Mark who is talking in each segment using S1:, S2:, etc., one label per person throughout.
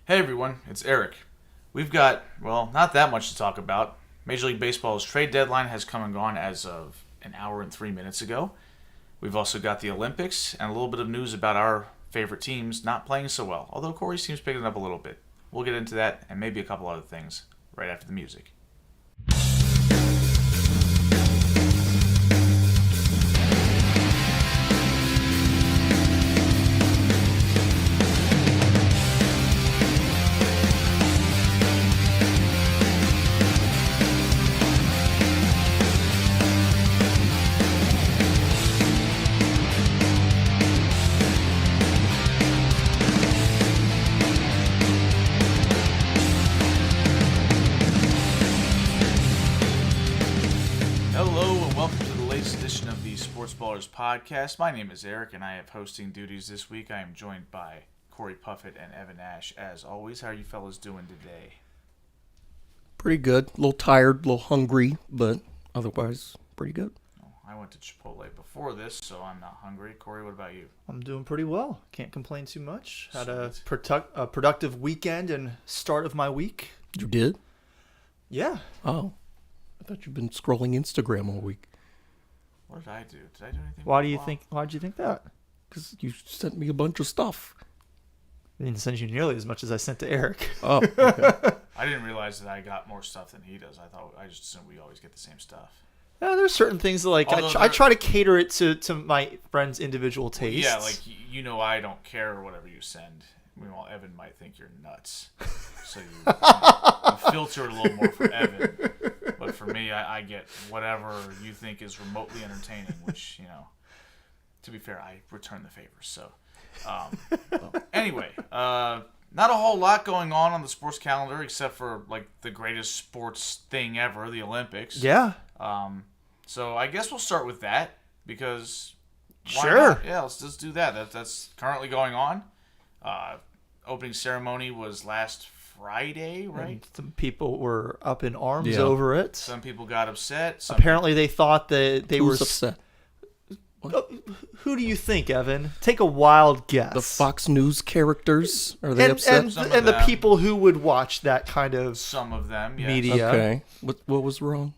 S1: Hey everyone, it's Eric. We've got, well, not that much to talk about. Major League Baseball's trade deadline has come and gone as of an hour and 3 minutes ago. We've also got the Olympics and a little bit of news about our favorite teams not playing so well, although Corey's team's picking it up a little bit. We'll get into that and maybe a couple other things right after the music. Podcast. My name is Eric, and I have hosting duties this week. I am joined by Corey Puffett and Evan Ash. As always, how are you fellas doing today?
S2: Pretty good. A little tired, a little hungry, but otherwise pretty good.
S1: Oh, I went to Chipotle before this, so I'm not hungry. Corey, what about you?
S3: I'm doing pretty well. Can't complain too much. Had a productive weekend and start of my week.
S2: You did?
S3: Yeah.
S2: Oh, I thought you've been scrolling Instagram all week.
S1: What did I do? Did I do anything?
S3: Why do you think? Why did you think that?
S2: Because you sent me a bunch of stuff.
S3: I didn't send you nearly as much as I sent to Eric.
S2: Oh, okay.
S1: I didn't realize that I got more stuff than he does. I just assumed we always get the same stuff.
S3: Yeah, there's certain things that, like I try to cater it to my friends' individual tastes.
S1: Yeah, like I don't care whatever you send. Meanwhile, Evan might think you're nuts, so you filter it a little more for Evan. But for me, I get whatever you think is remotely entertaining, which, to be fair, I return the favor. So, anyway, not a whole lot going on the sports calendar except for, like, the greatest sports thing ever, the Olympics.
S3: Yeah.
S1: So I guess we'll start with that because
S3: sure.
S1: Not? Yeah, let's just do that. That's currently going on. Opening ceremony was last Friday, right?
S3: And some people were up in arms over it.
S1: Some people got upset.
S3: Apparently, they thought that they were
S2: upset.
S3: Who do you think, Evan? Take a wild guess.
S2: The Fox News characters, are they upset?
S3: And the people who would watch that kind of
S1: some of them, yes.
S3: media.
S2: Okay. What was wrong?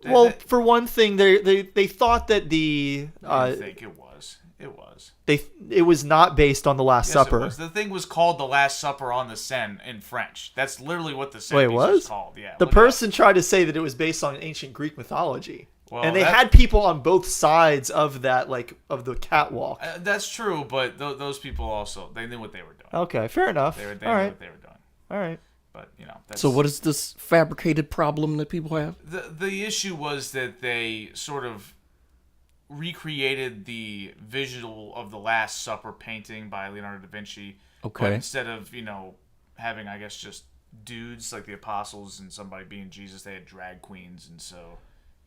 S3: Well, for one thing, they thought that the
S1: I think it was.
S3: It was not based on the Last Supper.
S1: It was. The thing was called the Last Supper on the Seine in French. That's literally what the Seine was called. Yeah.
S3: The person tried to say that it was based on ancient Greek mythology.
S1: Well,
S3: and they had people on both sides of that, like, of the catwalk.
S1: That's true, but those people also, they knew what they were doing.
S3: Okay, fair enough.
S1: They knew what they were doing.
S3: All right.
S1: But, that's...
S2: So what is this fabricated problem that people have?
S1: The issue was that they sort of recreated the visual of the Last Supper painting by Leonardo da Vinci.
S2: Okay.
S1: But instead of, having, I guess, just dudes like the apostles and somebody being Jesus, they had drag queens, and so...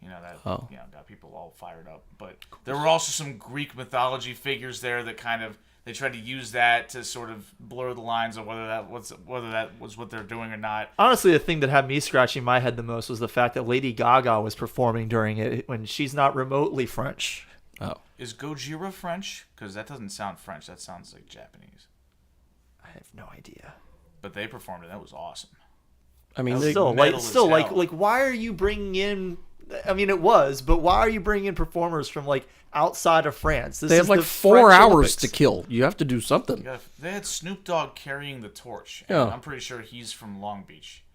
S1: that got people all fired up. But there were also some Greek mythology figures there that kind of they tried to use that to sort of blur the lines of whether that was what they're doing or not.
S3: Honestly, the thing that had me scratching my head the most was the fact that Lady Gaga was performing during it when she's not remotely French.
S2: Oh,
S1: is Gojira French? Because that doesn't sound French. That sounds like Japanese.
S3: I have no idea.
S1: But they performed it. That was awesome.
S2: I mean,
S3: why are you bringing in? I mean, it was, but why are you bringing in performers from, like, outside of France?
S2: They have, like, 4 hours to kill. You have to do something.
S1: They had Snoop Dogg carrying the torch.
S2: Yeah.
S1: I'm pretty sure he's from Long Beach,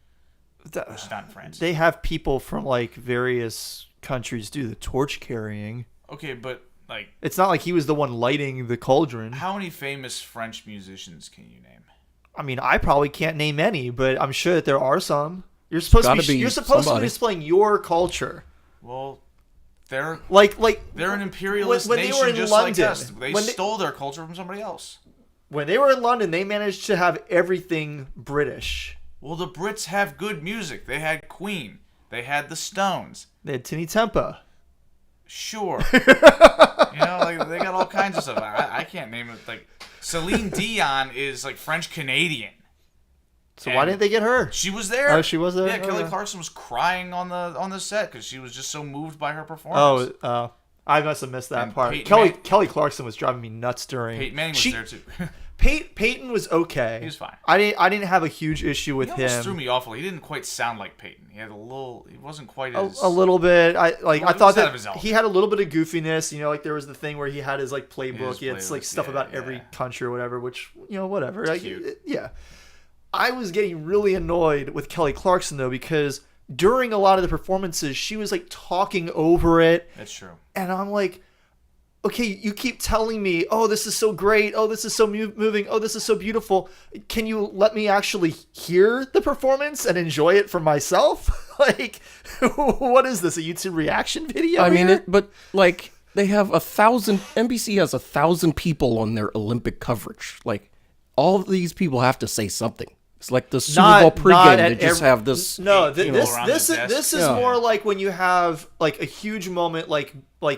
S1: which is not in France.
S3: They have people from, like, various countries do the torch carrying.
S1: Okay, but, like...
S3: It's not like he was the one lighting the cauldron.
S1: How many famous French musicians can you name?
S3: I mean, I probably can't name any, but I'm sure that there are some. You're supposed to be displaying your culture.
S1: Well, they're
S3: they're
S1: an imperialist nation they were in just London, like us. They stole their culture from somebody else.
S3: When they were in London, they managed to have everything British.
S1: Well, the Brits have good music. They had Queen. They had the Stones.
S3: They had Tinny Tempa.
S1: Sure. They got all kinds of stuff. I can't name it. Like, Celine Dion is like French Canadian.
S3: So why didn't they get her?
S1: She was there.
S3: Oh, she was there?
S1: Yeah, Kelly Clarkson was crying on the set because she was just so moved by her performance.
S3: I must have missed that part.
S1: Kelly
S3: Clarkson was driving me nuts during...
S1: Peyton Manning was there, too.
S3: Peyton was okay.
S1: He was fine.
S3: I didn't have a huge issue with
S1: He almost threw
S3: him.
S1: me off. He didn't quite sound like Peyton. He had a little. He wasn't quite as
S3: A little bit. I
S1: Well,
S3: thought
S1: he was out of
S3: that
S1: his element.
S3: he had a little bit of goofiness. You know, like there was the thing where he had his like playbook.
S1: His
S3: He had like
S1: playbook,
S3: stuff
S1: yeah,
S3: about
S1: yeah.
S3: every country or whatever. Which whatever. Like,
S1: cute.
S3: yeah. I was getting really annoyed with Kelly Clarkson though because during a lot of the performances she was like talking over it,
S1: That's true.
S3: and I'm like, okay, you keep telling me, oh, this is so great, oh, this is so moving, oh, this is so beautiful. Can you let me actually hear the performance and enjoy it for myself? Like, what is this, a YouTube reaction video?
S2: I mean,
S3: here?
S2: but like they have 1,000. NBC has 1,000 people on their Olympic coverage. Like all of these people have to say something. It's like the Super Bowl
S3: Not
S2: pregame.
S3: at
S2: They just
S3: every-
S2: have this.
S3: No,
S1: people
S3: this
S1: around
S3: this
S1: the
S3: is
S1: desk.
S3: this is
S2: Yeah.
S3: more like when you have like a huge moment, like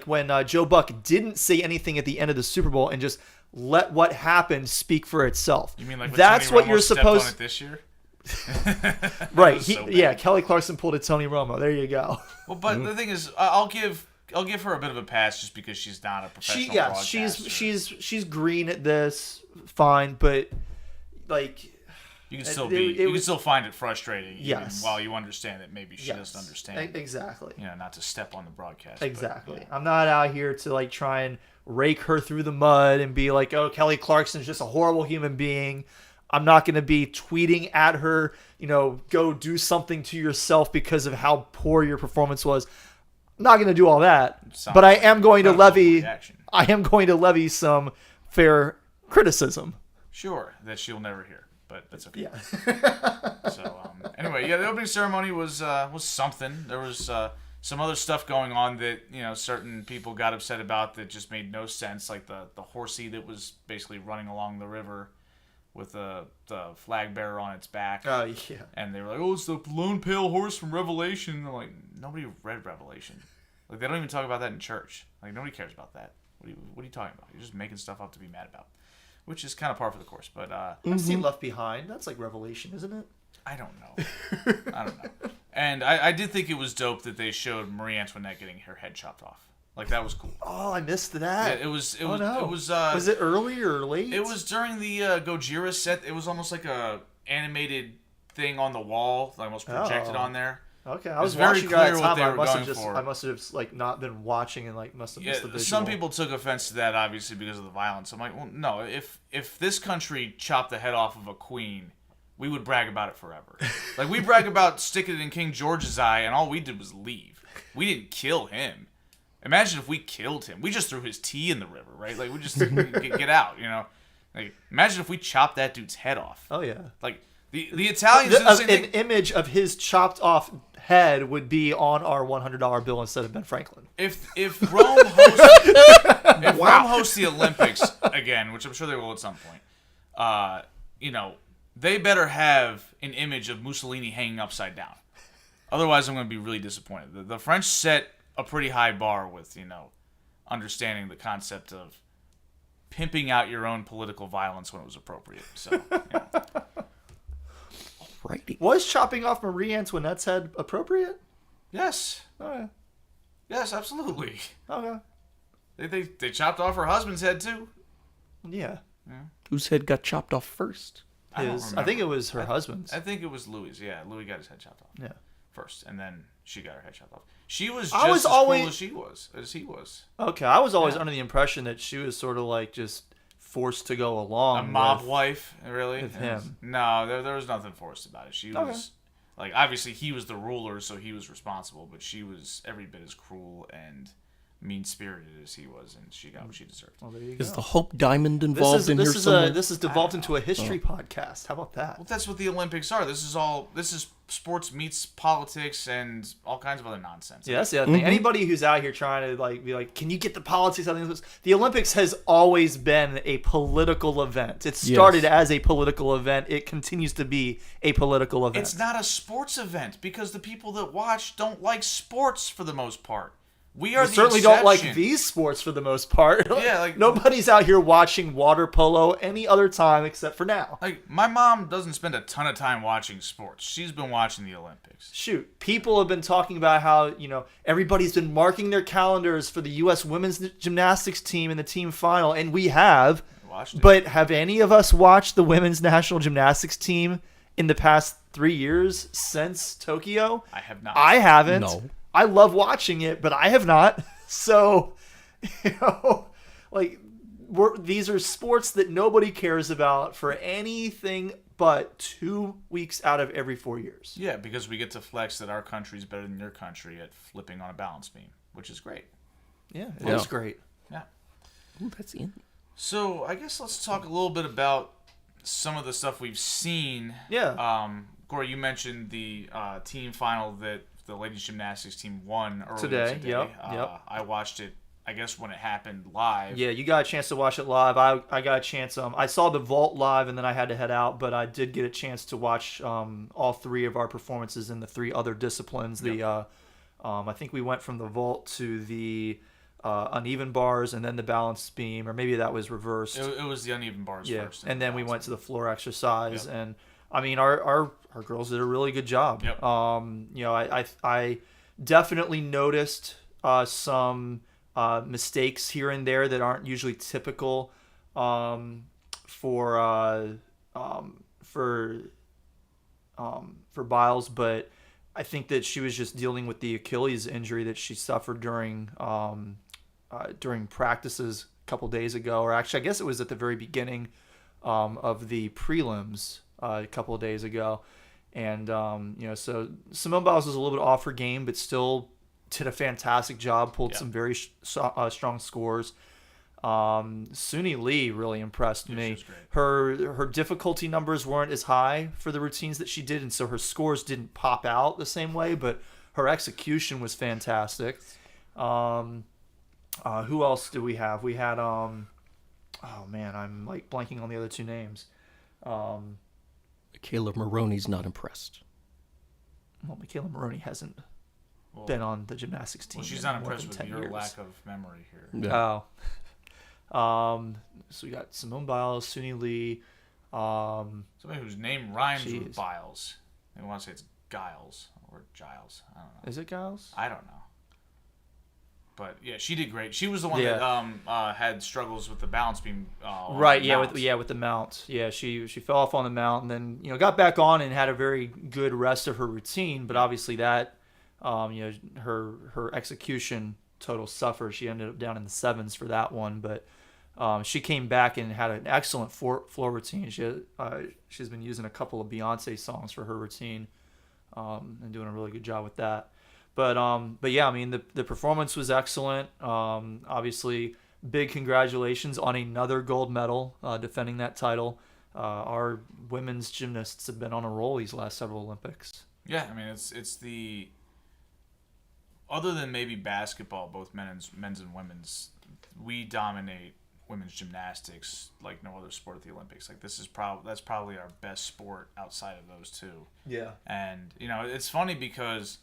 S3: when Joe Buck didn't say anything at the end of the Super Bowl and just let what happened speak for itself.
S1: You mean like when
S3: that's
S1: Tony
S3: what
S1: Romo
S3: you're
S1: stepped on
S3: supposed?
S1: it this year?
S3: Right?
S1: was so bad.
S3: Yeah. Kelly Clarkson pulled a Tony Romo. There you go.
S1: Well, but the thing is, I'll give her a bit of a pass just because she's not a professional broadcaster.
S3: She's green at this, fine, but like.
S1: You can still
S3: it
S1: you can
S3: was-
S1: still find it frustrating,
S3: Yes.
S1: even while you understand that maybe she
S3: Yes.
S1: doesn't understand.
S3: Exactly.
S1: You know, not to step on the broadcast. but,
S3: Exactly.
S1: yeah.
S3: I'm not out here to like try and rake her through the mud and be like, oh, Kelly Clarkson's just a horrible human being. I'm not going to be tweeting at her, go do something to yourself because of how poor your performance was. I'm not going to do all that,
S1: Sounds
S3: but I
S1: like
S3: am going to
S1: incredible
S3: levy.
S1: reaction.
S3: I am going to levy some fair criticism.
S1: Sure, that she'll never hear, but that's okay.
S3: Yeah.
S1: So anyway, yeah, the opening ceremony was something. There was some other stuff going on that certain people got upset about that just made no sense, like the horsey that was basically running along the river with the flag bearer on its back.
S3: Oh, yeah.
S1: And they were like, "Oh, it's the lone pale horse from Revelation." I'm like, nobody read Revelation. Like, they don't even talk about that in church. Like, nobody cares about that. What are you talking about? You're just making stuff up to be mad about, which is kind of par for the course. But
S3: I've seen Left Behind. That's like Revelation, isn't it?
S1: I don't know. And I did think it was dope that they showed Marie Antoinette getting her head chopped off. Like, that was cool.
S3: Oh, I missed
S1: Yeah,
S3: that.
S1: it was.
S3: Oh, no.
S1: It was.
S3: Was it early or late?
S1: It was during the Gojira set. It was almost like a animated thing on the wall, like almost projected
S3: Oh.
S1: on there.
S3: Okay, I
S1: It
S3: was
S1: was very
S3: watching at
S1: clear
S3: the
S1: what
S3: time.
S1: they
S3: I
S1: were
S3: must
S1: going
S3: have just,
S1: for.
S3: I must have like not been watching and like must have
S1: Yeah,
S3: missed the visual.
S1: some people took offense to that, obviously, because of the violence. I'm like, well, no. If this country chopped the head off of a queen, we would brag about it forever. Like, we brag about sticking it in King George's eye, and all we did was leave. We didn't kill him. Imagine if we killed him. We just threw his tea in the river, right? Like, we just get out, Like, imagine if we chopped that dude's head off.
S3: Oh yeah.
S1: Like, the Italians did the same
S3: An
S1: thing.
S3: image of his chopped off head would be on our $100 bill instead of Ben Franklin.
S1: If Rome hosts Rome hosts the Olympics again, which I'm sure they will at some point, they better have an image of Mussolini hanging upside down. Otherwise, I'm going to be really disappointed. The French set a pretty high bar with, understanding the concept of pimping out your own political violence when it was appropriate. So,
S2: Righty.
S3: Was chopping off Marie Antoinette's head appropriate?
S1: yes,
S3: Okay.
S1: yes, absolutely.
S3: Okay.
S1: They chopped off her husband's head too.
S3: Yeah.
S2: Whose head got chopped off first?
S1: I don't
S3: I think
S1: remember.
S3: it was her husband's.
S1: I think it was Louis. Yeah, Louis got his head chopped off.
S3: Yeah.
S1: First, and then she got her head chopped off. She was
S3: I
S1: just
S3: was
S1: as
S3: always-
S1: cruel as he was.
S3: Okay. I was always
S1: Yeah.
S3: under the impression that she was sort of like just forced to go along.
S1: A mob
S3: with-
S1: wife, really?
S3: with
S1: It was-
S3: him.
S1: No, there was nothing forced about it. She
S3: Okay.
S1: was like, obviously he was the ruler, so he was responsible, but she was every bit as cruel and mean-spirited as he was, and she got what she deserved.
S3: Well, there you
S2: Is
S3: go.
S2: the Hope Diamond involved in here
S3: this
S2: somewhere?
S3: is devolved into a history podcast. How about that?
S1: Well, that's what the Olympics are. This is sports meets politics and all kinds of other nonsense.
S3: Yeah, that's the other thing. Anybody who's out here trying to be like, can you get the politics out of the Olympics? The Olympics has always been a political event. It started as a political event. It continues to be a political event.
S1: It's not a sports event because the people that watch don't like sports for the most part. We are
S3: You
S1: the
S3: certainly don't like
S1: exception.
S3: these sports for the most part.
S1: Yeah, like-
S3: nobody's out here watching water polo any other time except for now.
S1: Like, my mom doesn't spend a ton of time watching sports. She's been watching the Olympics.
S3: Shoot, people have been talking about how, everybody's been marking their calendars for the U.S. women's gymnastics team in the team final, and we have.
S1: watched it.
S3: But have any of us watched the women's national gymnastics team in the past 3 years since Tokyo?
S1: I have not.
S3: I haven't.
S2: No.
S3: I love watching it, but I have not. So, like, these are sports that nobody cares about for anything but 2 weeks out of every 4 years.
S1: Yeah, because we get to flex that our country's better than your country at flipping on a balance beam, which is great.
S3: Yeah, it is great.
S1: Yeah.
S2: Ooh, that's in.
S1: So I guess let's talk a little bit about some of the stuff we've seen.
S3: Yeah.
S1: Corey, you mentioned the team final that the ladies gymnastics team won earlier
S3: Today.
S1: today.
S3: Yep.
S1: I watched it, I guess, when it happened live.
S3: Yeah, you got a chance to watch it live. I got a chance. I saw the vault live, and then I had to head out, but I did get a chance to watch all 3 of our performances in the 3 other disciplines.
S1: Yep.
S3: I think we went from the vault to the uneven bars, and then the balance beam, or maybe that was reversed.
S1: It was the uneven bars first.
S3: And then we went to the floor exercise,
S1: Yep.
S3: and I mean our girls did a really good job.
S1: Yep.
S3: I definitely noticed some mistakes here and there that aren't usually typical for Biles, but I think that she was just dealing with the Achilles injury that she suffered during practices a couple days ago, or actually I guess it was at the very beginning of the prelims a couple of days ago. And so Simone Biles was a little bit off her game, but still did a fantastic job, pulled some very strong scores. Suni Lee really impressed me.
S1: She was great.
S3: Her difficulty numbers weren't as high for the routines that she did, and so her scores didn't pop out the same way, but her execution was fantastic. Who else do we have? We had oh man, I'm like blanking on the other 2 names.
S2: Michaela Maroney's not impressed.
S3: Well, Michaela Maroney hasn't been on the gymnastics team.
S1: Well, she's
S3: in
S1: not
S3: more
S1: impressed
S3: than
S1: with
S3: 10
S1: your
S3: years.
S1: lack of memory here.
S2: Yeah.
S3: Oh. So we got Simone Biles, Suni Lee.
S1: Somebody whose name rhymes with
S3: Jeez.
S1: Biles. I want to say it's Giles or Giles. I don't know.
S3: Is it Giles?
S1: I don't know. But yeah, she did great. She was the one
S3: Yeah.
S1: that had struggles with the balance beam.
S3: Right,
S1: the
S3: yeah,
S1: mounts.
S3: with the mount. Yeah, she fell off on the mount, and then got back on and had a very good rest of her routine. But obviously that, her execution total suffered. She ended up down in the 7s for that one, but she came back and had an excellent floor routine. She's been using a couple of Beyonce songs for her routine, and doing a really good job with that. But yeah, I mean the performance was excellent. Obviously, big congratulations on another gold medal, defending that title. Our women's gymnasts have been on a roll these last several Olympics.
S1: Yeah, I mean it's the other than maybe basketball, both men's and women's, we dominate women's gymnastics like no other sport at the Olympics. Like that's probably our best sport outside of those 2.
S3: Yeah.
S1: And it's funny because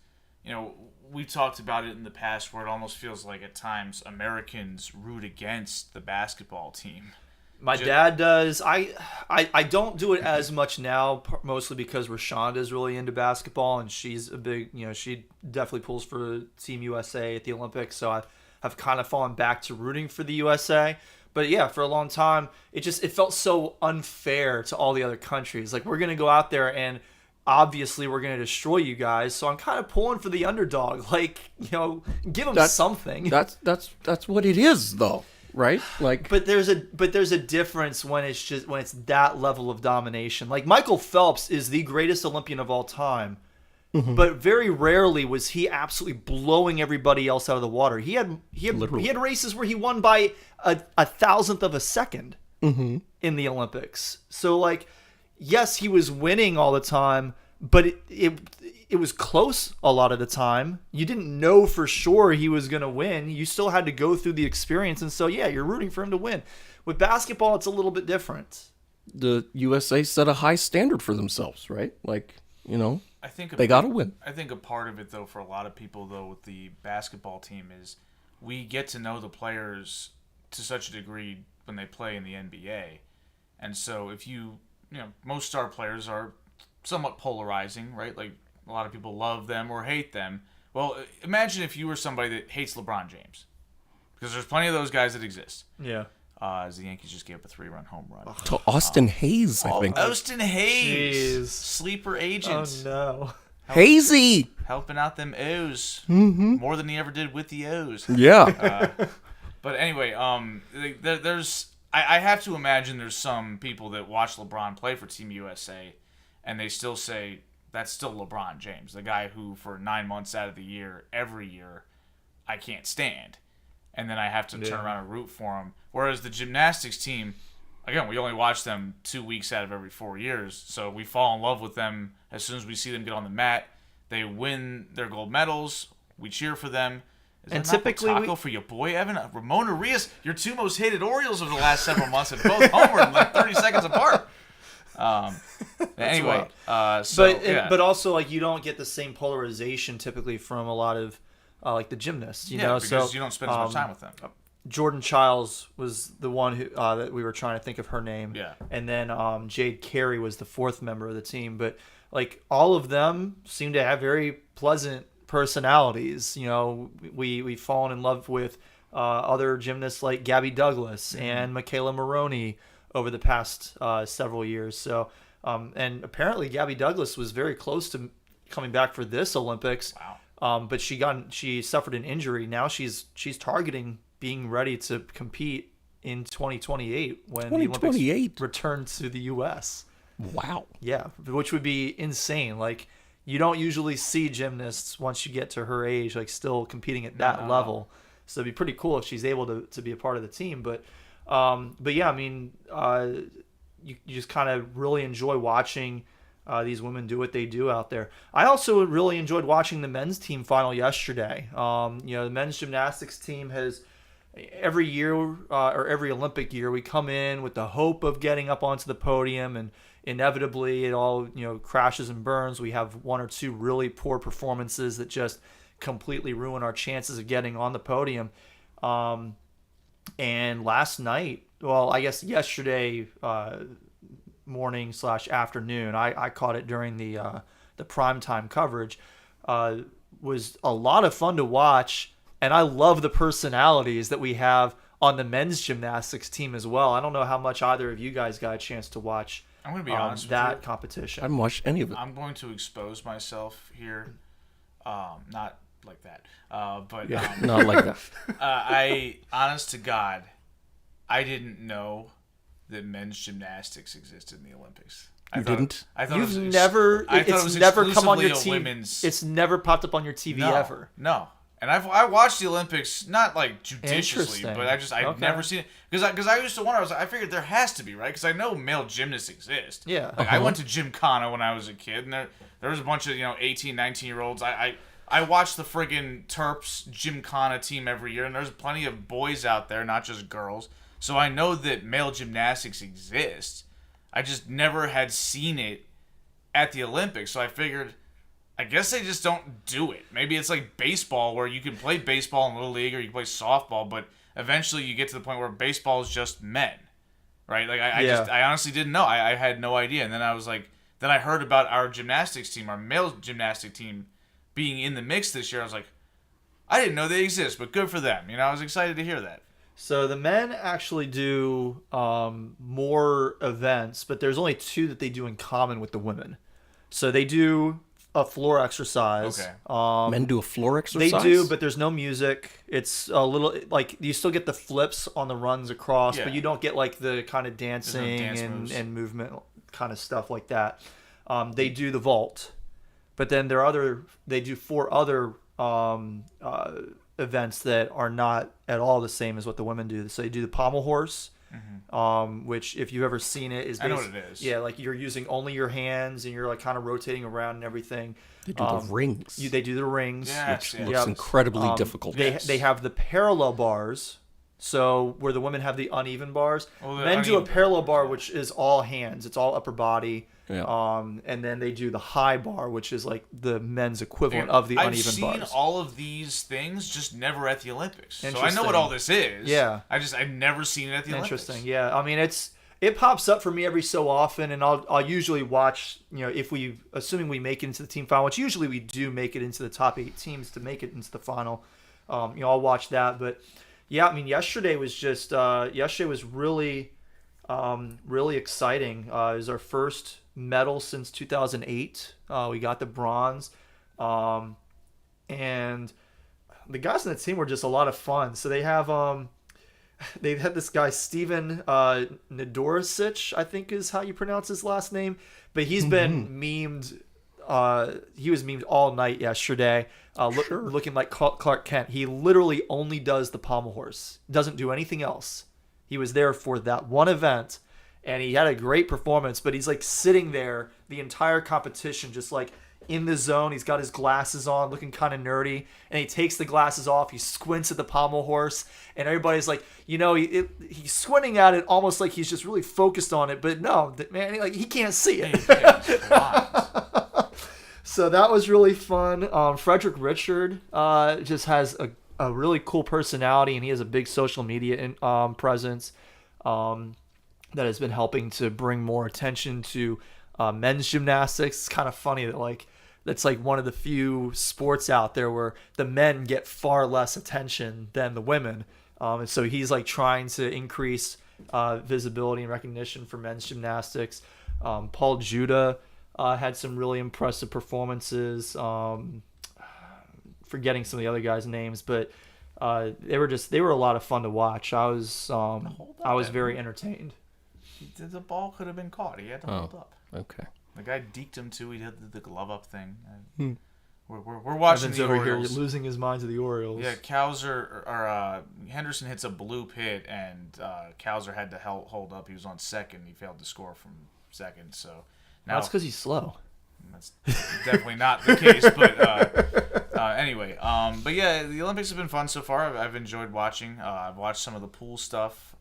S1: we've talked about it in the past where it almost feels like at times Americans root against the basketball team.
S3: My dad does. I don't do it as much now, mostly because Rashonda is really into basketball, and she's a big, she definitely pulls for Team USA at the Olympics, so I have kind of fallen back to rooting for the USA. But yeah, for a long time, it felt so unfair to all the other countries. Like, we're going to go out there and obviously we're going to destroy you guys, so I'm kind of pulling for the underdog. Like, give them something.
S2: That's what it is, though, right? Like,
S3: but there's a difference when it's that level of domination. Like, Michael Phelps is the greatest Olympian of all time, but very rarely was he absolutely blowing everybody else out of the water. He had races where he won by a thousandth of a second in the Olympics. So, like, yes, he was winning all the time, but it was close a lot of the time. You didn't know for sure he was going to win. You still had to go through the experience, and so yeah, you're rooting for him to win. With basketball, it's a little bit different.
S2: The USA set a high standard for themselves, right? Like,
S1: I think
S2: they got to win.
S1: I think a part of it, though, for a lot of people, though, with the basketball team is we get to know the players to such a degree when they play in the NBA. And so if most star players are somewhat polarizing, right? Like, a lot of people love them or hate them. Well, imagine if you were somebody that hates LeBron James. Because there's plenty of those guys that exist.
S3: Yeah.
S1: as the Yankees just gave up a 3-run home run.
S2: To Austin Hayes, I think.
S1: Austin Hayes,
S3: Jeez.
S1: sleeper agent.
S3: Oh no.
S2: Hazy.
S1: Helping out them O's more than he ever did with the O's.
S2: Yeah.
S1: But anyway, there's I have to imagine there's some people that watch LeBron play for Team USA, and they still say that's still LeBron James, the guy who for 9 months out of the year, every year, I can't stand, and then I have to turn around and root for him. Whereas the gymnastics team, again, we only watch them 2 weeks out of every 4 years, so we fall in love with them as soon as we see them get on the mat. They win their gold medals. We cheer for them.
S3: And typically,
S1: taco for your boy Evan, Ramon Arias, your two most hated Orioles of the last several months, and both homered like 30 seconds apart. Anyway,
S3: but also like you don't get the same polarization typically from a lot of like the gymnasts, you know,
S1: because
S3: so
S1: you don't spend as much time with them.
S3: Jordan Childs was the one who that we were trying to think of her name.
S1: Yeah.
S3: And then Jade Carey was the fourth member of the team. But like all of them seem to have very pleasant personalities. You know, we've fallen in love with other gymnasts like Gabby Douglas and Michaela Maroney over the past several years. So and apparently Gabby Douglas was very close to coming back for this Olympics.
S1: Wow.
S3: But she suffered an injury. Now she's targeting being ready to compete in 2028 when the Olympics return to the U.S.
S2: Wow.
S3: Yeah, which would be insane. Like, you don't usually see gymnasts once you get to her age, like, still competing at that level. So it'd be pretty cool if she's able to be a part of the team. But yeah, I mean, you just kind of really enjoy watching these women do what they do out there. I also really enjoyed watching the men's team final yesterday. The men's gymnastics team has every year or every Olympic year, we come in with the hope of getting up onto the podium, and inevitably it all crashes and burns. We have one or two really poor performances that just completely ruin our chances of getting on the podium. And last night, well, I guess yesterday morning / afternoon, I caught it during the primetime coverage, was a lot of fun to watch. And I love the personalities that we have on the men's gymnastics team as well. I don't know how much either of you guys got a chance to watch
S1: I'm going to be honest
S3: that
S1: with you.
S3: competition.
S2: I haven't watched any of it.
S1: I'm going to expose myself here. Not like that. But
S2: Not like that.
S1: I, honest to God, I didn't know that men's gymnastics existed in the Olympics. I thought
S3: It's
S1: it
S3: never come on your
S1: exclusively a
S3: TV.
S1: women's.
S3: It's never popped up on your TV ever.
S1: No. And I watched the Olympics not like judiciously,
S3: Interesting.
S1: but I've never seen it because I used to wonder. I figured there has to be, right? Because I know male gymnasts exist.
S3: Yeah.
S1: Like I went to Gymkhana when I was a kid, and there was a bunch of 18, 19-year-olds. I watched the friggin' Terps Gymkhana team every year, and there's plenty of boys out there, not just girls. So I know that male gymnastics exists. I just never had seen it at the Olympics. So I figured, I guess they just don't do it. Maybe it's like baseball, where you can play baseball in Little League or you can play softball, but eventually you get to the point where baseball is just men, right? Like I honestly didn't know. I had no idea. And then then I heard about our gymnastics team, our male gymnastic team, being in the mix this year. I was like, I didn't know they exist, but good for them. I was excited to hear that.
S3: So the men actually do more events, but there's only two that they do in common with the women. So they do a floor exercise.
S1: Okay.
S2: Men do a floor exercise?
S3: They do, but there's no music. It's a little like you still get the flips on the runs across, but you don't get like the kind of dancing and movement kind of stuff like that. They do the vault, but then they do 4 other events that are not at all the same as what the women do. So they do the pommel horse, which if you've ever seen it is
S1: I know what it is.
S3: Yeah, like you're using only your hands and you're like kind of rotating around and everything.
S2: They do the rings.
S3: They do the rings.
S1: Yes,
S2: which looks incredibly difficult.
S3: They have the parallel bars, so where the women have the uneven bars. Men do a
S1: uneven
S3: parallel bar, which is all hands. It's all upper body.
S2: Yeah.
S3: And then they do the high bar, which is like the men's equivalent of the uneven bars.
S1: I've seen all of these things, just never at the Olympics. So I know
S3: Interesting.
S1: what all this is.
S3: Yeah.
S1: I've never seen it at the Olympics.
S3: Interesting. Yeah. I mean, it pops up for me every so often, and I'll usually watch. If assuming we make it into the team final, which usually we do make it into the top 8 teams to make it into the final. I'll watch that, but Yeah, I mean, yesterday was just yesterday was really really exciting. It was our first medal since 2008. We got the bronze, and the guys on the team were just a lot of fun. So they had this guy Steven Nadoricic, I think is how you pronounce his last name, but he's been memed. He was memed all night yesterday, looking like Clark Kent. He literally only does the pommel horse, doesn't do anything else. He was there for that one event, and he had a great performance. But he's like sitting there the entire competition, just like in the zone. He's got his glasses on, looking kind of nerdy, and he takes the glasses off. He squints at the pommel horse, and everybody's like, he's squinting at it almost like he's just really focused on it. But no, man, like he can't see it. So that was really fun. Frederick Richard just has a really cool personality, and he has a big social media presence that has been helping to bring more attention to men's gymnastics. It's kind of funny that that's like one of the few sports out there where the men get far less attention than the women. And so he's like trying to increase visibility and recognition for men's gymnastics. Paul Judah had some really impressive performances. Forgetting some of the other guys' names, but they were a lot of fun to watch. I was very entertained.
S1: The ball could have been caught. He had to hold up.
S2: Okay.
S1: The guy deked him too. He did the glove up thing. We're watching the
S3: over
S1: Orioles.
S3: here losing his mind to the Orioles.
S1: Yeah, Henderson hits a bloop hit, and Kauser had to hold up. He was on second. He failed to score from second. So now
S3: that's because he's slow.
S1: That's definitely not the case. But anyway, but yeah, the Olympics have been fun so far. I've enjoyed watching. I've watched some of the pool stuff.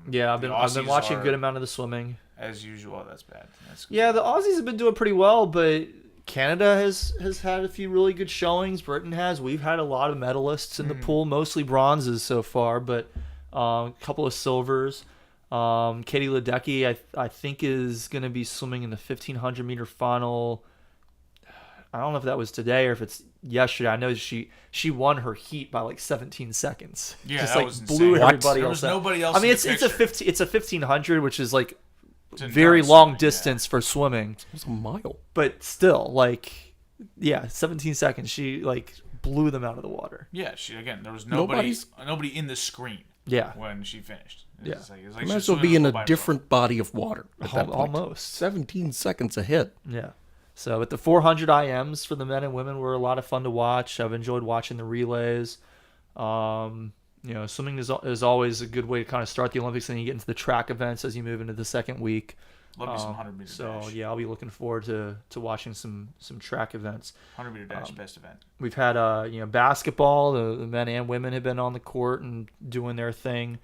S3: Yeah, I've been watching a good amount of the swimming.
S1: As usual, that's bad.
S3: Yeah, the Aussies have been doing pretty well, but Canada has had a few really good showings. Britain has. We've had a lot of medalists in the pool, mostly bronzes so far, but a couple of silvers. Katie Ledecky, I think, is going to be swimming in the 1,500 meter final. I don't know if that was today or if it's yesterday. I know she won her heat by like 17 seconds.
S1: Yeah,
S3: just
S1: that
S3: like
S1: was
S3: blew
S1: insane.
S3: everybody
S1: There
S3: else
S1: was
S3: out.
S1: nobody else.
S3: I mean,
S1: in
S3: it's
S1: the
S3: a
S1: picture.
S3: it's a 1,500, which is like
S1: It's
S3: very
S1: intense
S3: long
S1: swimming,
S3: distance for swimming,
S2: It was a mile.
S3: but still, 17 seconds. She blew them out of the water.
S1: Yeah, there was nobody in the screen.
S3: Yeah.
S1: When she finished.
S3: Yeah.
S1: It's like
S2: Might
S1: she
S2: as well
S1: swimming
S2: be in
S1: a
S2: a
S1: full
S2: different body of water at that point.
S3: Almost.
S2: 17 seconds ahead.
S3: Yeah. So, but the 400 IMs for the men and women were a lot of fun to watch. I've enjoyed watching the relays. Swimming is always a good way to kind of start the Olympics, and then you get into the track events as you move into the second week.
S1: Love me some 100 meter
S3: So
S1: dash.
S3: yeah, I'll be looking forward to watching some track events.
S1: 100 meter dash, best event.
S3: We've had basketball. The men and women have been on the court and doing their thing.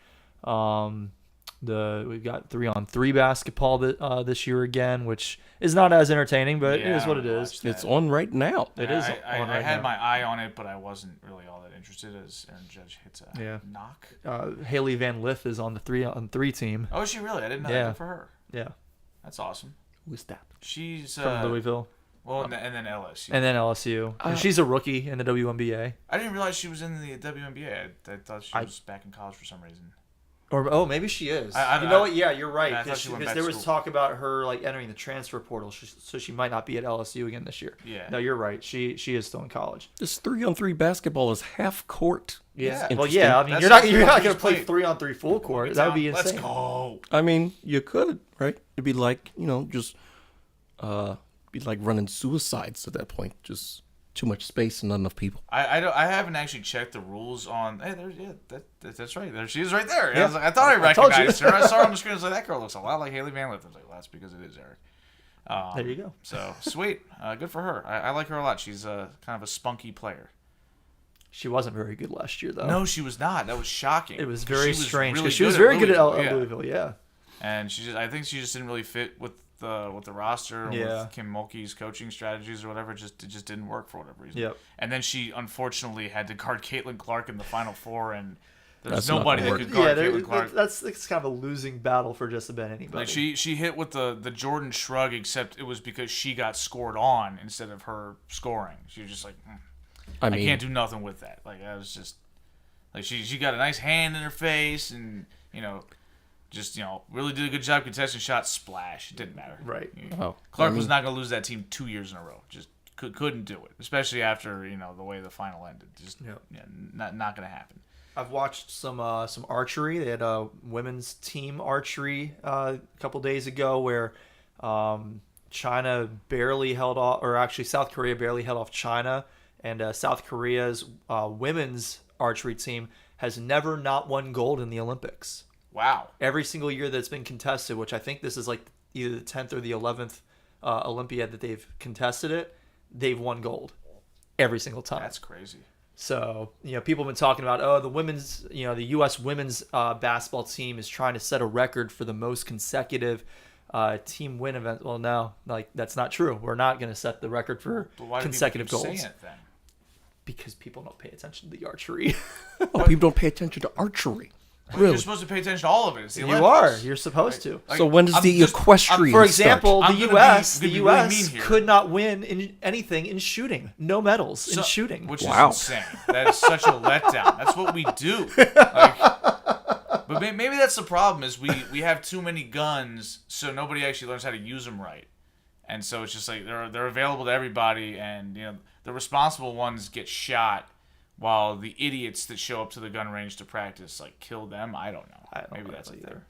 S3: We've got 3-on-3 basketball this year again, which is not as entertaining, but it is what it is.
S2: It's on right now.
S3: It is.
S1: I had my eye on it, but I wasn't really all that interested as Aaron Judge hits a knock.
S3: Haley Van Lith is on the 3-on-3 team.
S1: Oh, is she really? I didn't know that. Good for her.
S3: Yeah.
S1: That's awesome.
S2: Who's that?
S1: She's
S3: from Louisville.
S1: Well, and then LSU.
S3: And then LSU. And she's a rookie in the WNBA.
S1: I didn't realize she was in the WNBA. I thought she was back in college for some reason.
S3: Or maybe she is. You know what? Yeah, you're right. Because there was talk about her entering the transfer portal, so she might not be at LSU again this year.
S1: Yeah.
S3: No, you're right. She is still in college.
S2: This 3-on-3 basketball is half court.
S3: Yeah.
S2: Well,
S3: yeah. I mean, you're not going to play 3-on-3 full court. That would be insane.
S1: Let's go.
S2: I mean, you could, right? It'd be like just be like running suicides at that point. Just too much space and not enough people.
S1: I haven't actually checked the rules on. Hey, that's right. There she is, right there.
S3: Yeah.
S1: I thought I recognized her. I saw her on the screen. I was like, that girl looks a lot like Haley Van Lith. I was like, well, that's because it is Eric.
S3: There you go.
S1: So sweet, good for her. I like her a lot. She's kind of a spunky player.
S3: She wasn't very good last year, though.
S1: No, she was not. That was shocking.
S3: It was very strange because
S1: really
S3: she was very good at
S1: Louisville,
S3: Louisville. Yeah.
S1: And I think she just didn't really fit with the roster and with Kim Mulkey's coaching strategies or whatever. It just didn't work for whatever reason.
S3: Yep.
S1: And then she unfortunately had to guard Caitlin Clark in the Final Four, and there's
S2: That's
S1: nobody
S2: not
S1: that
S2: gonna
S1: could guard Caitlin Clark.
S3: It's kind of a losing battle for just about anybody.
S1: Like she hit with the Jordan shrug, except it was because she got scored on instead of her scoring. She was just like, I can't do nothing with that. Like Like she got a nice hand in her face, and just really did a good job contesting shots. Splash. It didn't matter.
S3: Right.
S2: Oh,
S1: Clark was not going to lose that team 2 years in a row. Just couldn't do it, especially after the way the final ended. Just not going to happen.
S3: I've watched some archery. They had a women's team archery a couple days ago where China barely held off, or actually South Korea barely held off China, and South Korea's women's archery team has never not won gold in the Olympics.
S1: Wow.
S3: Every single year that it's been contested, which I think this is like either the 10th or the 11th Olympiad that they've contested it, they've won gold every single time.
S1: That's crazy.
S3: So, people have been talking about, the women's, the U.S. women's basketball team is trying to set a record for the most consecutive team win event. Well, no, that's not true. We're not going to set the record for consecutive goals.
S1: Saying it then?
S3: Because people don't pay attention to the archery.
S2: People don't pay attention to archery. Really?
S1: You're supposed to pay attention to all of it. It's the
S3: You
S1: Olympics.
S3: are. You're supposed to.
S2: So when does the equestrian
S3: For
S2: start?
S3: example,
S1: I'm
S3: the
S1: gonna
S3: U.S.
S1: be
S3: the
S1: really
S3: U.S.
S1: mean here.
S3: could not win in anything in shooting. No medals in shooting.
S1: Which
S2: Wow.
S1: is insane. That is such a letdown. That's what we do. But maybe that's the problem is we have too many guns, so nobody actually learns how to use them right. And so it's just like they're available to everybody, and the responsible ones get shot, while the idiots that show up to the gun range to practice kill them. I don't know. Maybe that's the thing.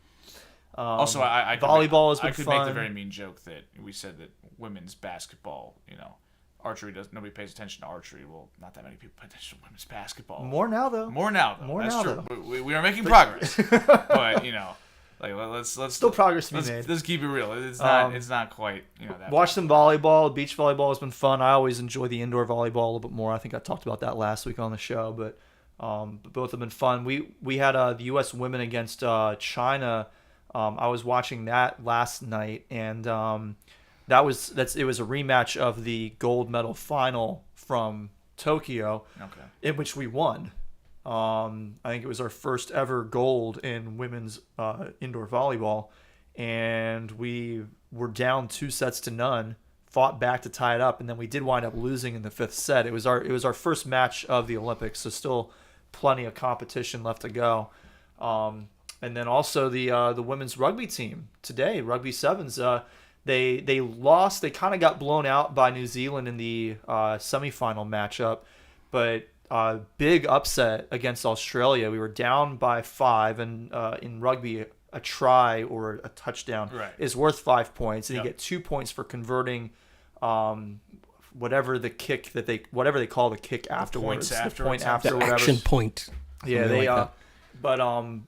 S1: Also, I
S3: volleyball has been
S1: I could
S3: fun.
S1: make the very mean joke that we said that women's basketball, archery nobody pays attention to archery. Well, not that many people pay attention to women's basketball.
S3: More now, though.
S1: That's true. We are making progress, but let's
S3: Still progress to be made.
S1: Let's keep it real. It's not quite that.
S3: Watch some volleyball. Beach volleyball has been fun. I always enjoy the indoor volleyball a little bit more. I think I talked about that last week on the show, but both have been fun. We had the U.S. women against China. I was watching that last night, and it was a rematch of the gold medal final from Tokyo, in which we won. I think it was our first ever gold in women's indoor volleyball, and we were down 2-0, fought back to tie it up, and then we did wind up losing in the 5th set. It was our first match of the Olympics, so still plenty of competition left to go. And then also the women's rugby team today, rugby sevens. They lost. They kind of got blown out by New Zealand in the semifinal matchup, but big upset against Australia. We were down by 5, and in rugby, a try or a touchdown is worth 5 points, and you get 2 points for converting whatever they call the kick afterwards, the point after
S2: the
S3: whatever
S2: action point.
S3: Yeah, they but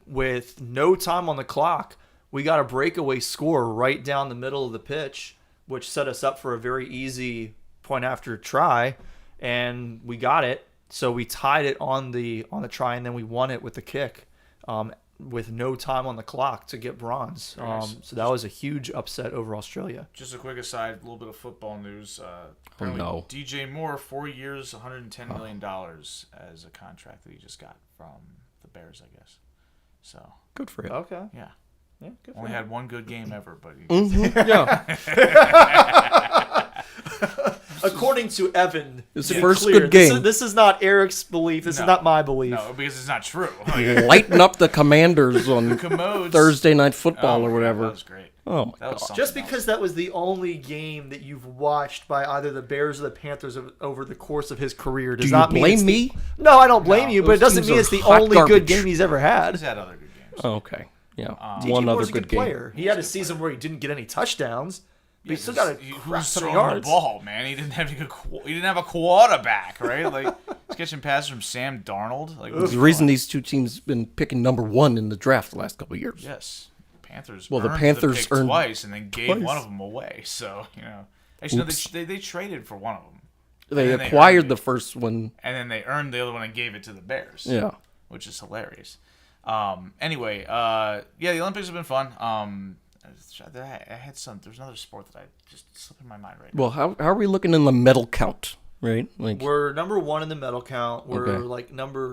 S3: with no time on the clock, we got a breakaway score right down the middle of the pitch, which set us up for a very easy point after try, and we got it. So we tied it on the try, and then we won it with the kick, with no time on the clock to get bronze. So that was a huge upset over Australia.
S1: Just a quick aside, a little bit of football news.
S2: no.
S1: DJ Moore, 4 years, $110 million as a contract that he just got from the Bears, I guess. So
S2: Good for him.
S3: Okay.
S1: yeah,
S3: Good
S1: only had one good game ever, but
S2: Yeah.
S3: According to Evan,
S2: It's
S3: to
S2: the
S3: be
S2: first
S3: clear,
S2: good game.
S3: This is not Eric's belief. This is not my belief.
S1: no, because it's not true.
S2: Lighten up the Commanders on
S1: Commodes.
S2: Thursday Night Football or
S1: God,
S2: whatever.
S1: that was great.
S2: Oh my
S1: That was
S2: god.
S1: something
S3: Just
S1: else.
S3: because that was the only game that you've watched by either the Bears or the Panthers over the course of his career does
S2: Do you
S3: not mean
S2: blame
S3: it's
S2: me?
S3: No, I don't blame you, but it
S2: Those
S3: doesn't
S2: teams
S3: mean
S2: are
S3: it's the
S2: hot
S3: only
S2: garbage.
S3: good game he's ever had.
S1: He's had other good games.
S2: Oh, okay. Yeah.
S3: DJ
S2: One other
S3: Moore's a
S2: good
S3: good
S2: game.
S3: player. He had a season where he didn't get any touchdowns, but he still
S1: Because
S3: got a
S1: who's
S3: crap ton of
S1: throwing
S3: yards.
S1: the ball, man? He didn't have a quarterback, right? Like he's catching passes from Sam Darnold. Like
S2: There's a reason these two teams been picking number 1 in the draft the last couple of years.
S1: Yes, Panthers.
S2: Well, the
S1: earned
S2: Panthers
S1: pick
S2: earned
S1: twice and then gave
S2: twice.
S1: one of them away. So actually, no,
S2: Oops.
S1: they traded for one of them,
S2: They
S1: And then they
S2: acquired
S1: earned
S2: the
S1: it.
S2: first one.
S1: and then they earned the other one and gave it to the Bears.
S2: Yeah.
S1: which is hilarious. Anyway, the Olympics have been fun. I had some. There's another sport that I just slipped in my mind right now.
S2: Well, how are we looking in the medal count? Right, like
S3: We're number 1 in the medal count. We're
S2: Okay.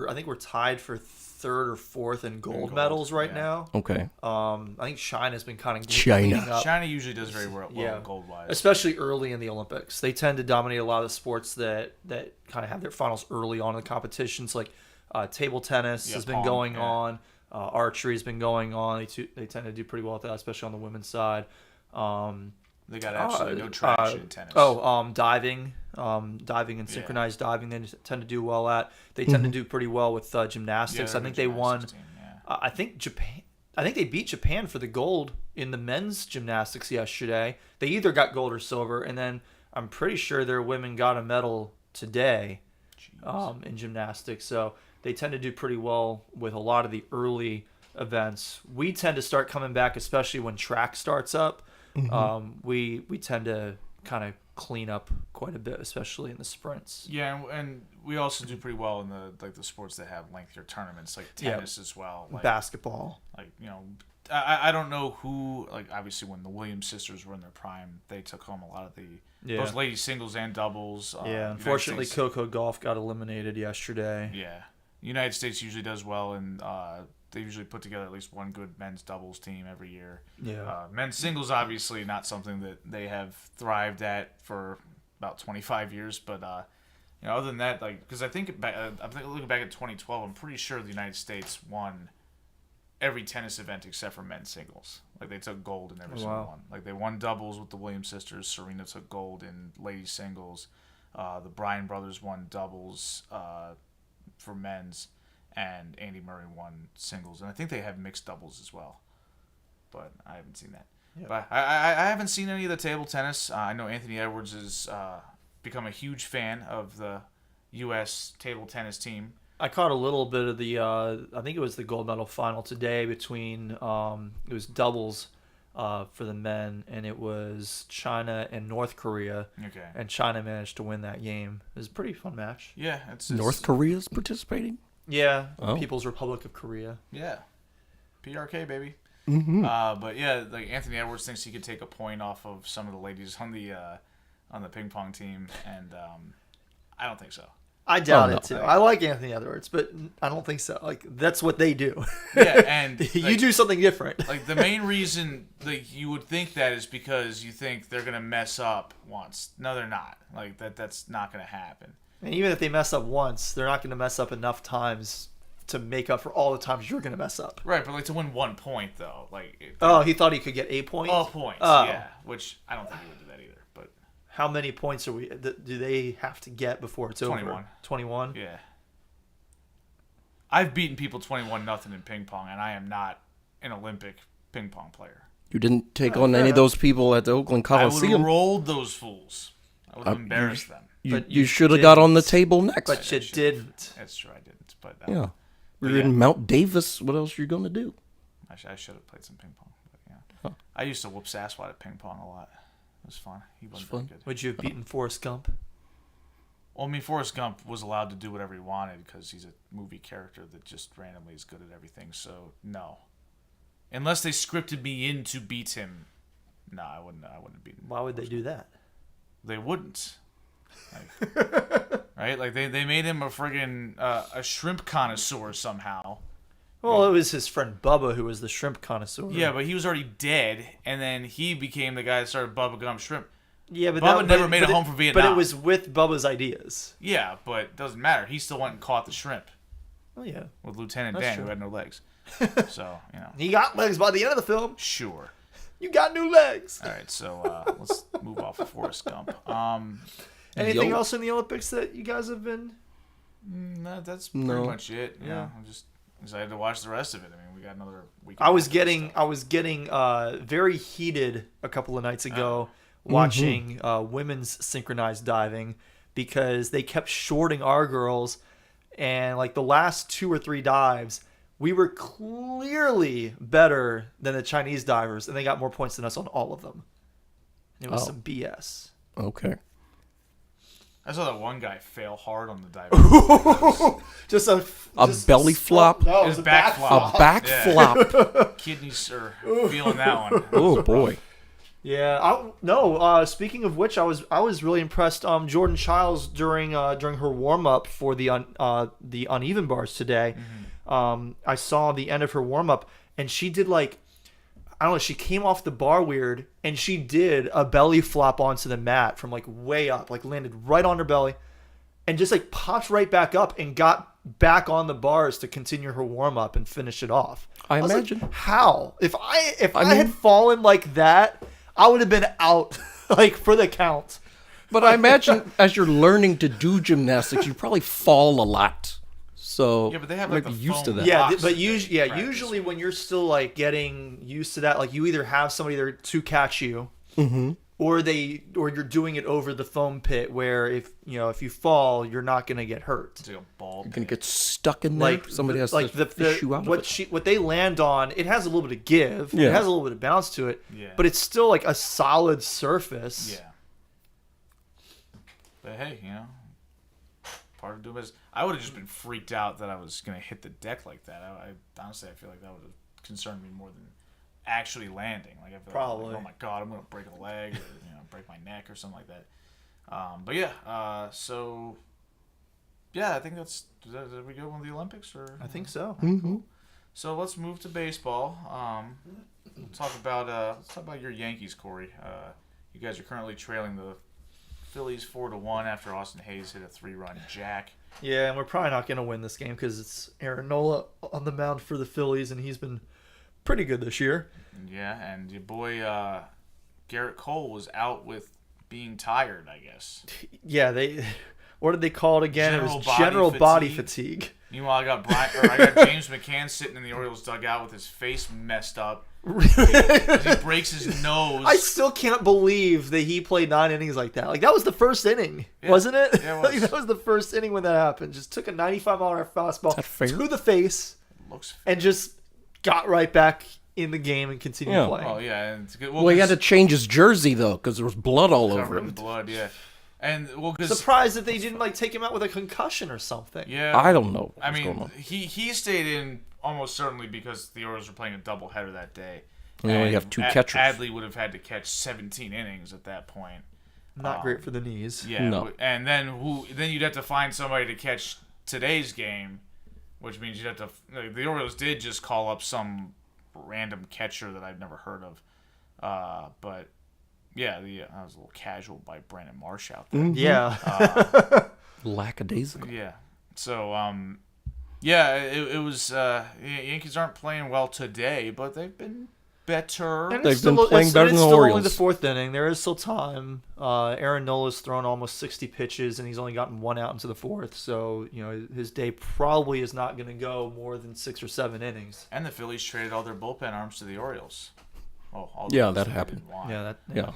S3: I think we're tied for 3rd or 4th in gold medals right now.
S2: okay.
S3: I think China's been kind of
S2: China.
S3: up.
S1: China usually does very well
S3: Yeah.
S1: gold wise.
S3: Especially early in the Olympics. They tend to dominate a lot of the sports that kind of have their finals early on in the competitions. Like Table tennis has been
S1: pong,
S3: going
S1: yeah.
S3: on. Archery has been going on. They tend to do pretty well with that, especially on the women's side.
S1: They got absolutely no traction in tennis.
S3: Diving and synchronized diving. They tend to do well at. They tend to do pretty well with gymnastics.
S1: Yeah,
S3: I think they won.
S1: gymnastics team, yeah.
S3: I think Japan. I think they beat Japan for the gold in the men's gymnastics yesterday. They either got gold or silver, and then I'm pretty sure their women got a medal today in gymnastics. So they tend to do pretty well with a lot of the early events. We tend to start coming back, especially when track starts up. We tend to kind of clean up quite a bit, especially in the sprints.
S1: Yeah, and we also do pretty well in the sports that have lengthier tournaments, like tennis as well. Like,
S3: Basketball.
S1: Like, I don't know who, like, obviously when the Williams sisters were in their prime, they took home a lot of those ladies singles and doubles.
S3: Unfortunately, Coco Golf got eliminated yesterday.
S1: Yeah. United States usually does well, and they usually put together at least one good men's doubles team every year.
S3: Yeah.
S1: Men's singles, obviously, not something that they have thrived at for about 25 years. But, other than that, like, because I think looking back at 2012, I'm pretty sure the United States won every tennis event except for men's singles. Like, they took gold in every single one. Like, they won doubles with the Williams sisters. Serena took gold in ladies singles. The Bryan brothers won doubles for men's. And Andy Murray won singles, and I think they have mixed doubles as well, but I haven't seen that. Yeah. But I haven't seen any of the table tennis. I know Anthony Edwards has become a huge fan of the U.S. table tennis team.
S3: I caught a little bit of the, I think it was the gold medal final today between, it was doubles for the men, and it was China and North Korea.
S1: Okay.
S3: And China managed to win that game. It was a pretty fun match.
S1: Yeah. It's
S2: North Korea's participating?
S3: Yeah, People's Republic of Korea.
S1: Yeah, PRK baby.
S2: Mm-hmm.
S1: But yeah, like Anthony Edwards thinks he could take a point off of some of the ladies on the ping pong team, and I don't think so.
S3: I doubt it too. I like Anthony Edwards, but I don't think so. Like, that's what they do.
S1: Yeah, and
S3: you do something different.
S1: Like, the main reason like you would think that is because you think they're gonna mess up once. No, they're not. Like that's not gonna happen.
S3: And even if they mess up once, they're not going to mess up enough times to make up for all the times you're going to mess up.
S1: Right, but like to win 1 point though, like.
S3: He thought he could get 8 points.
S1: All points, yeah. Which I don't think he would do that either. But
S3: how many points do they have to get before it's
S1: 21.
S3: over? 21.
S1: Yeah. I've beaten people 21-0 in ping pong, and I am not an Olympic ping pong player.
S2: You didn't take on any of those people at the Oakland
S1: I would
S2: Coliseum.
S1: have rolled those fools. I would have embarrassed them.
S2: You should have got on the table next.
S3: But you didn't.
S1: That's true, I didn't. But
S2: Yeah. We're in Mount Davis. What else are you going to do?
S1: I should have played some ping pong. But yeah. I used to whoop Sasquatch at ping pong a lot. It was fun. He wasn't very good.
S3: Would you have beaten Forrest Gump?
S1: Well, I mean, Forrest Gump was allowed to do whatever he wanted because he's a movie character that just randomly is good at everything. So, no. Unless they scripted me in to beat him, no, I wouldn't beat him.
S3: Why would they do that?
S1: They wouldn't. Like, right? Like, they made him a friggin' a shrimp connoisseur somehow.
S3: Well, it was his friend Bubba who was the shrimp connoisseur.
S1: Yeah, but he was already dead, and then he became the guy that started Bubba Gump Shrimp.
S3: Yeah, but
S1: Bubba never made it home from Vietnam.
S3: But it was with Bubba's ideas.
S1: Yeah, but it doesn't matter. He still went and caught the shrimp.
S3: Oh, yeah.
S1: With Lieutenant
S3: That's
S1: Dan,
S3: true.
S1: who had no legs. So,
S3: He got legs by the end of the film.
S1: Sure.
S3: You got new legs.
S1: All right, so let's move off of Forrest Gump.
S3: Anything else in the Olympics that you guys have been?
S1: No, that's pretty much it. Yeah, I'm just excited to watch the rest of it. I mean, we got another week.
S3: I was getting very heated a couple of nights ago watching women's synchronized diving because they kept shorting our girls, and like the last 2 or 3 dives, we were clearly better than the Chinese divers, and they got more points than us on all of them. It was some BS.
S2: Okay.
S1: I saw that one guy fail hard on the dive.
S3: Just a
S2: belly flop?
S3: No, it was
S1: His
S3: a
S1: back
S3: back
S1: flop.
S2: A back flop.
S1: Kidneys are feeling that one.
S2: Oh boy.
S3: Yeah. Speaking of which, I was really impressed. Jordan Childs during her warm up for the uneven bars today. I saw the end of her warm up, and she did I don't know. She came off the bar weird, and she did a belly flop onto the mat from way up, landed right on her belly. and just like popped right back up and got back on the bars to continue her warm up and finish it off.
S2: I
S3: was
S2: imagine.
S3: like, how? If I
S2: mean-
S3: had fallen like that, I would have been out like for the count.
S2: But I imagine as you're learning to do gymnastics, you probably fall a lot. So
S1: Yeah, but they have,
S2: you
S1: like,
S2: might be
S1: the
S2: used to
S1: foam
S2: that.
S3: Yeah,
S1: box
S3: but
S1: that
S3: usually,
S1: they practice
S3: usually when you're still like getting used to that, like you either have somebody there to catch you, or you're doing it over the foam pit where if you fall, you're not gonna get hurt.
S1: It's like a ball.
S2: You're gonna get stuck in there.
S3: Like
S2: Somebody has
S3: like
S2: to fish you out of it.
S3: what they land on, it has a little bit of give.
S2: Yeah.
S3: It has a little bit of bounce to it.
S1: Yeah.
S3: But it's still like a solid surface.
S1: Yeah. But hey, part of doing business. I would have just been freaked out that I was gonna hit the deck like that. I honestly, I feel like that would have concerned me more than actually landing. Like I feel
S3: Probably.
S1: like, oh my god, I'm gonna break a leg or break my neck or something like that. But yeah, so yeah, I think did we go on the Olympics or?
S3: I think so.
S2: Mm-hmm.
S1: So let's move to baseball. We'll talk about your Yankees, Corey. You guys are currently trailing the Phillies 4-1 after Austin Hayes hit a 3-run jack.
S3: Yeah, and we're probably not going to win this game because it's Aaron Nola on the mound for the Phillies, and he's been pretty good this year.
S1: Yeah, and your boy Garrett Cole was out with being tired, I guess.
S3: Yeah, what did they call it again?
S1: General
S3: It was
S1: body
S3: general body
S1: fatigue.
S3: fatigue.
S1: Meanwhile, I got James McCann sitting in the Orioles dugout with his face messed up. He breaks his nose.
S3: I still can't believe that he played 9 innings like that. Like that was the first inning, wasn't it?
S1: Yeah, it
S3: Like,
S1: was.
S3: that was the first inning when that happened. Just took a 95-mile-an-hour fastball
S2: that fair?
S3: to the face
S1: Looks.
S3: and just got right back in the game and continued
S2: Yeah.
S3: playing.
S1: Oh yeah, and it's good.
S2: Well, he had to change his jersey though because there was blood all over
S1: covered in
S2: him.
S1: blood. Yeah, and because
S3: Surprised that they didn't like take him out with a concussion or something.
S1: yeah,
S2: I don't know.
S1: I
S2: what's going
S1: mean,
S2: on.
S1: he stayed in almost certainly because the Orioles were playing a doubleheader that day.
S2: We only
S1: And
S2: have 2 catchers.
S1: Adley would have had to catch 17 innings at that point.
S3: Not great for the knees.
S1: Yeah,
S2: No.
S1: and then you'd have to find somebody to catch today's game, which means you'd have to. The Orioles did just call up some random catcher that I've never heard of, but yeah, that was a little casual by Brandon Marsh out there.
S3: Yeah.
S2: Lackadaisical.
S1: Yeah, so yeah, it was. Yankees aren't playing well today, but they've been better.
S3: And
S2: They've
S3: it's still-
S2: been playing
S3: it's-
S2: better
S3: it's
S2: than the
S3: still only
S2: Orioles.
S3: the 4th inning. There is still time. Aaron Nola's thrown almost 60 pitches, and he's only gotten 1 out into the 4th. So, his day probably is not going to go more than 6 or 7 innings.
S1: And the Phillies traded all their bullpen arms to the Orioles. Oh, all
S2: Yeah,
S1: those
S2: that
S1: they
S2: happened.
S1: didn't want.
S3: Yeah,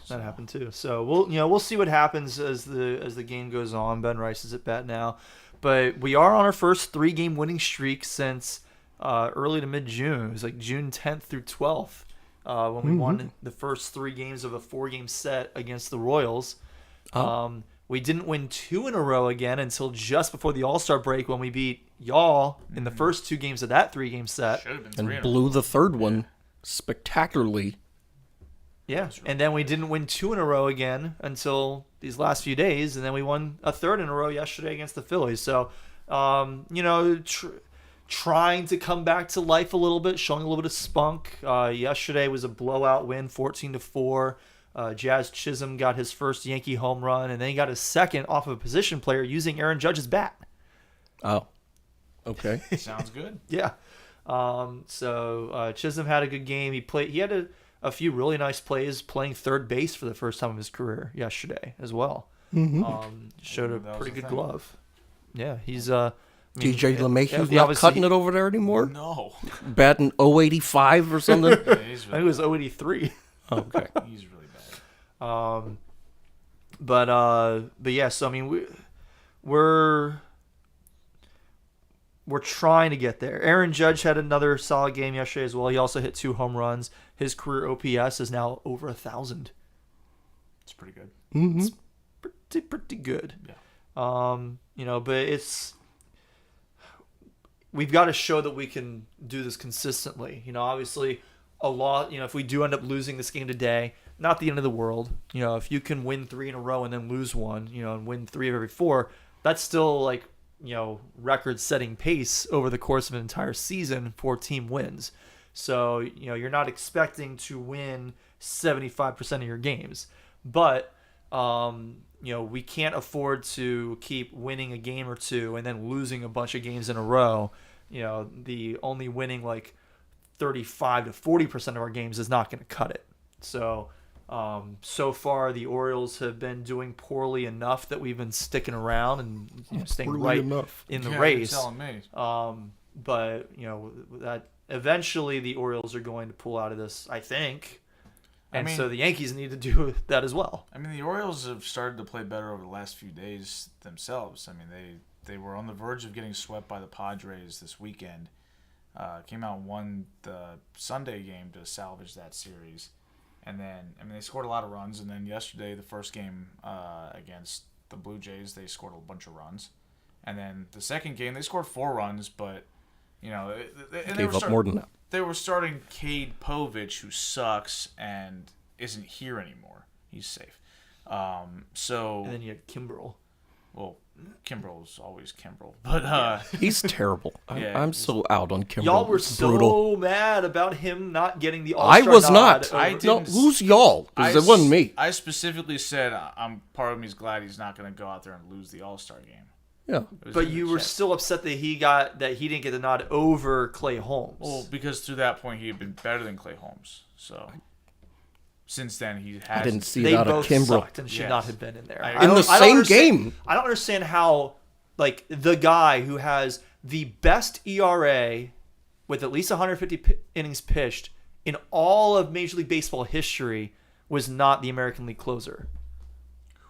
S3: that happened too. So we'll see what happens as the game goes on. Ben Rice is at bat now, but we are on our first 3-game winning streak since early to mid June. It was like June 10th through 12th when we won the first 3 games of a 4-game set against the Royals. We didn't win 2 in a row again until just before the All-Star break when we beat y'all in the first 2 games of that 3-game set.
S1: Should have been 3
S2: And blew the 3rd one spectacularly.
S3: Yeah, and then we didn't win 2 in a row again until these last few days, and then we won a 3rd in a row yesterday against the Phillies. So, trying to come back to life a little bit, showing a little bit of spunk. Yesterday was a blowout win, 14-4. Jazz Chisholm got his first Yankee home run, and then he got his second off of a position player using Aaron Judge's bat.
S2: Oh, okay.
S1: Sounds good.
S3: Yeah. So Chisholm had a good game. He had a few really nice plays playing third base for the first time of his career yesterday as well. Showed a
S1: That was
S3: pretty
S1: the
S3: good
S1: thing.
S3: glove. Yeah, he's
S2: DJ LeMahieu's
S3: he
S2: not
S3: obviously-
S2: cutting it over there anymore?
S1: No.
S2: Batting 085 or something?
S1: Yeah, he's
S3: I think
S1: really,
S3: it was 083.
S2: Okay.
S1: he's really bad.
S3: But yeah, so I mean we're trying to get there. Aaron Judge had another solid game yesterday as well. He also hit 2 home runs. His career OPS is now over 1,000.
S1: It's pretty good.
S2: Mm-hmm.
S3: Pretty good.
S1: Yeah.
S3: But we've got to show that we can do this consistently. Obviously a lot, if we do end up losing this game today, not the end of the world. If you can win 3 in a row and then lose 1, and win 3 of every 4, that's still like, record-setting pace over the course of an entire season for team wins. So, you're not expecting to win 75% of your games. But we can't afford to keep winning a game or two and then losing a bunch of games in a row. The only winning like 35 to 40% of our games is not going to cut it. So, so far the Orioles have been doing poorly enough that we've been sticking around and staying right in the race.
S1: You're telling me.
S3: But that eventually the Orioles are going to pull out of this, I think. And so the Yankees need to do that as well.
S1: I mean, the Orioles have started to play better over the last few days themselves. I mean, they were on the verge of getting swept by the Padres this weekend. Came out and won the Sunday game to salvage that series. And then, they scored a lot of runs. And then yesterday, the first game against the Blue Jays, they scored a bunch of runs. And then the second game, they scored 4 runs, but, they
S2: gave up more than that.
S1: They were starting Cade Povich, who sucks and isn't here anymore. He's safe.
S3: And then you had Kimbrel.
S1: Well, Kimbrel's always Kimbrel, but
S2: he's terrible. I'm so out on Kimbrel.
S3: Y'all were
S2: brutal.
S3: so mad about him not getting the All-Star
S2: I was
S3: nod.
S2: not. No, who's y'all? Because it wasn't me.
S1: I specifically said part of me is glad he's not going to go out there and lose the All-Star game.
S2: Yeah,
S3: but you were still upset that he didn't get the nod over Clay Holmes.
S1: Well, because through that point he had been better than Clay Holmes. So since then he has.
S2: I didn't see
S3: they
S2: that
S3: both
S2: Kimbrel
S3: sucked and should not have been in there.
S2: In the same game.
S3: I don't understand how the guy who has the best ERA with at least 150 innings pitched in all of Major League Baseball history was not the American League closer.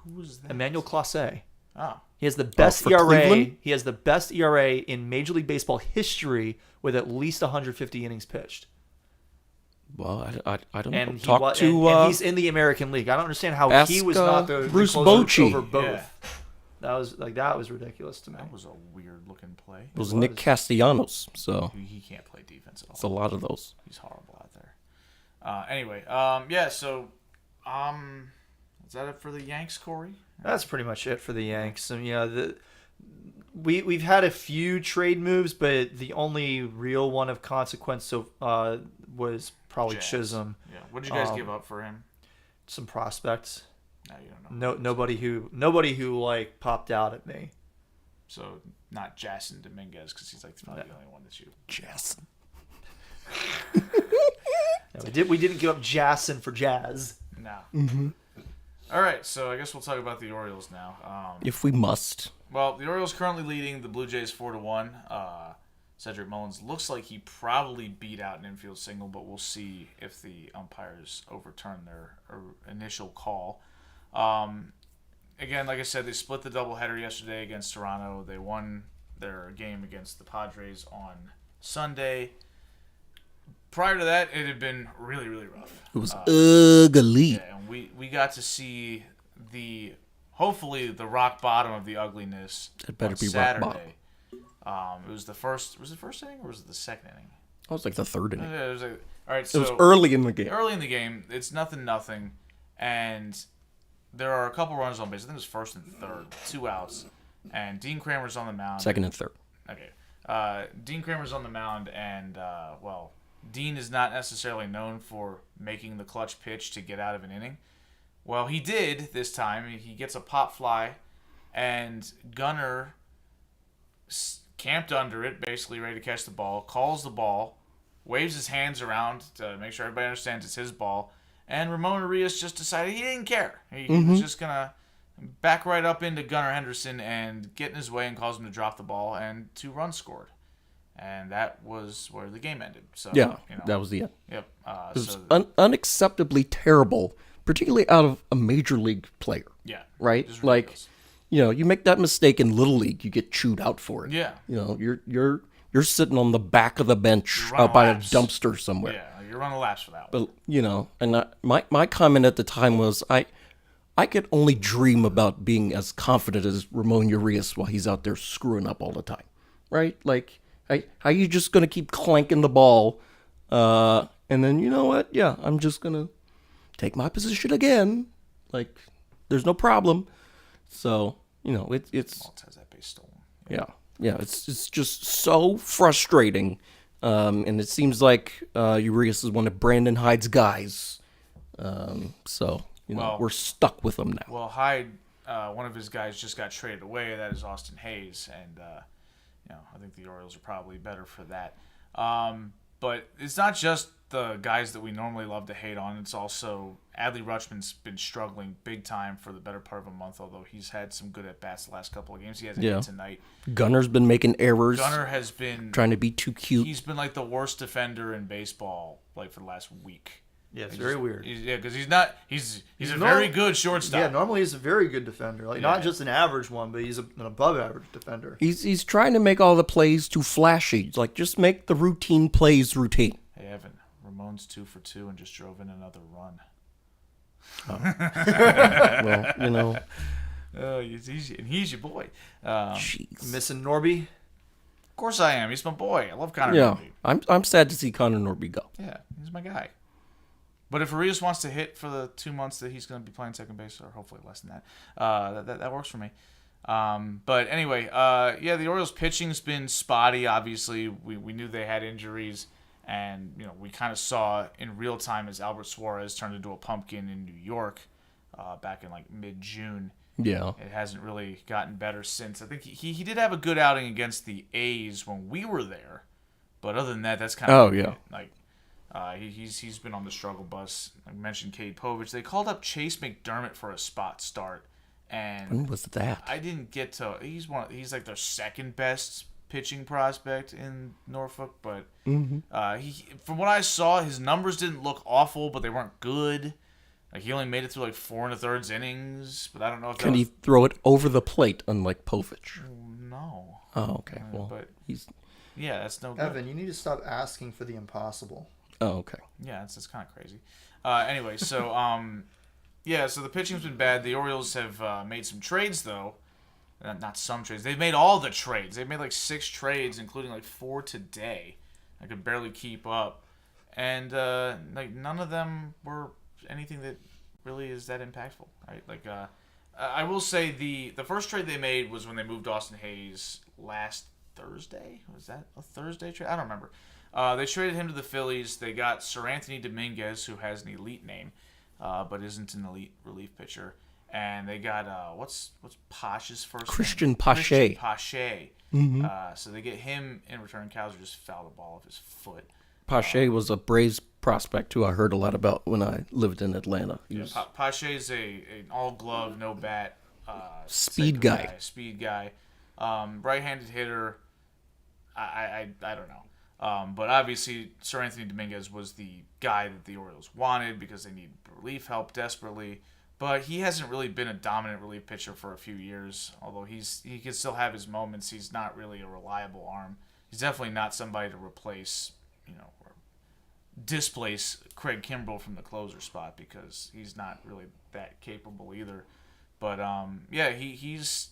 S1: Who was that?
S3: Emmanuel Clase.
S1: Oh.
S3: He has the best
S2: for
S3: ERA.
S2: Cleveland?
S3: He has the best ERA in Major League Baseball history with at least 150 innings pitched.
S2: Well, I don't know.
S3: And
S2: Talk
S3: he's in the American League. I don't understand how he was not the
S2: Bruce
S3: closer
S2: Bochy.
S3: over both.
S1: Yeah.
S3: That was ridiculous to me.
S1: That was a weird looking play.
S2: It was Nick Castellanos, so
S1: He can't play defense at all.
S2: it's a lot of those.
S1: He's horrible out there. Anyway, so is that it for the Yanks, Corey?
S3: That's pretty much it for the Yanks. And we've had a few trade moves, but the only real one of consequence was probably
S1: Jazz.
S3: Chisholm.
S1: Yeah. What did you guys give up for him?
S3: Some prospects.
S1: No, you don't know.
S3: Nobody who popped out at me.
S1: So not Jason Dominguez because he's probably the only one that's you.
S2: Jason.
S3: No, we didn't give up Jason for Jazz.
S1: No. All right, so I guess we'll talk about the Orioles now.
S2: If we must.
S1: Well, the Orioles currently leading the Blue Jays 4-1. Cedric Mullins looks like he probably beat out an infield single, but we'll see if the umpires overturn their initial call. Again, like I said, they split the doubleheader yesterday against Toronto. They won their game against the Padres on Sunday. Prior to that, it had been really, really rough.
S2: It was ugly.
S1: Yeah, and we got to see hopefully the rock bottom of the ugliness.
S2: It better
S1: on
S2: be
S1: Saturday.
S2: rock bottom.
S1: It was the first. Was it the first inning or was it the second inning?
S2: It was like the third inning.
S1: It was all right.
S2: It
S1: So
S2: was early in the game.
S1: Early in the game, it's 0-0, and there are a couple runners on base. I think it was first and third, 2 outs, and Dean Kramer's on the mound.
S2: Second and third.
S1: Okay. Dean Kramer's on the mound, and Dean is not necessarily known for making the clutch pitch to get out of an inning. Well, he did this time. He gets a pop fly, and Gunnar camped under it, basically ready to catch the ball, calls the ball, waves his hands around to make sure everybody understands it's his ball, and Ramon Arias just decided he didn't care. He was just going to back right up into Gunnar Henderson and get in his way and cause him to drop the ball, and 2 runs scored. And that was where the game ended. So
S2: Yeah, that was the end.
S1: Yep.
S2: It was unacceptably terrible, particularly out of a major league player.
S1: Yeah.
S2: Right?
S1: Just
S2: Like,
S1: ridiculous.
S2: you make that mistake in Little League, you get chewed out for it.
S1: Yeah.
S2: You're sitting on the back of the bench
S1: You're running
S2: by a
S1: laps.
S2: dumpster somewhere.
S1: Yeah, you're running laps for that one.
S2: But and my comment at the time was I could only dream about being as confident as Ramon Urias while he's out there screwing up all the time, right? Like, how you just gonna keep clanking the ball, and then you know what? Yeah, I'm just gonna take my position again. Like, there's no problem. So it's
S1: Maltz has that base stolen.
S2: yeah, it's just so frustrating. And it seems like Urias is one of Brandon Hyde's guys. So we're stuck with him now.
S1: Well, Hyde, one of his guys just got traded away. That is Austin Hayes, and I think the Orioles are probably better for that. But it's not just the guys that we normally love to hate on. It's also Adley Rutschman's been struggling big time for the better part of a month, although he's had some good at-bats the last couple of games. He hasn't hit tonight.
S2: Gunner's been making errors.
S1: Gunner has been
S2: trying to be too cute.
S1: He's been like the worst defender in baseball like for the last week.
S3: Yeah, it's very weird.
S1: Because he's not. He's a very good shortstop.
S3: Yeah, normally he's a very good defender. Like not just an average one, but he's an above average defender.
S2: He's trying to make all the plays too flashy. Like just make the routine plays routine.
S1: Hey Evan, Ramon's 2 for 2 and just drove in another run.
S2: Well,
S1: he's your boy.
S2: Jeez.
S3: Missing Norby.
S1: Of course I am. He's my boy. I love Connor.
S2: Yeah,
S1: Norby.
S2: I'm sad to see Connor Norby go.
S1: Yeah, he's my guy. But if Arias wants to hit for the 2 months that he's going to be playing second base, or hopefully less than that, that works for me. But anyway, the Orioles' pitching's been spotty. Obviously, we knew they had injuries, and we kind of saw in real time as Albert Suarez turned into a pumpkin in New York back in like mid-June.
S2: Yeah,
S1: it hasn't really gotten better since. I think he did have a good outing against the A's when we were there, but other than that, that's kind of like. He's been on the struggle bus. I mentioned Cade Povich. They called up Chase McDermott for a spot start, and
S2: when was that?
S1: I didn't get to. He's like their second best pitching prospect in Norfolk, but from what I saw, his numbers didn't look awful, but they weren't good. Like he only made it through like 4 1/3 innings, but I don't know if
S2: can he throw it over the plate unlike Povich?
S1: No.
S2: Oh, okay. Well,
S1: but
S2: he's
S1: that's no good.
S3: Evan, you need to stop asking for the impossible.
S2: Oh, okay.
S1: Yeah, it's kind of crazy. Anyway, so so the pitching's been bad. The Orioles have made some trades though. Not some trades. They've made all the trades. They've made like 6 trades, including like 4 today. I could barely keep up, and like none of them were anything that really is that impactful, right? Like I will say the first trade they made was when they moved Austin Hayes last Thursday. Was that a Thursday trade? I don't remember. They traded him to the Phillies. They got Sir Anthony Dominguez, who has an elite name, but isn't an elite relief pitcher. And they got what's Posh's first
S2: Christian
S1: name?
S2: Pache.
S1: Christian Pache. So they get him in return. Cowser just fouled the ball off his foot.
S2: Pache was a Braves prospect who I heard a lot about when I lived in Atlanta.
S1: Pache is an all-glove, no-bat
S2: speed guy.
S1: Speed guy. Right-handed hitter. I don't know. But obviously, Sir Anthony Dominguez was the guy that the Orioles wanted because they need relief help desperately. But he hasn't really been a dominant relief pitcher for a few years. Although he can still have his moments, he's not really a reliable arm. He's definitely not somebody to replace, or displace Craig Kimbrell from the closer spot because he's not really that capable either. But he's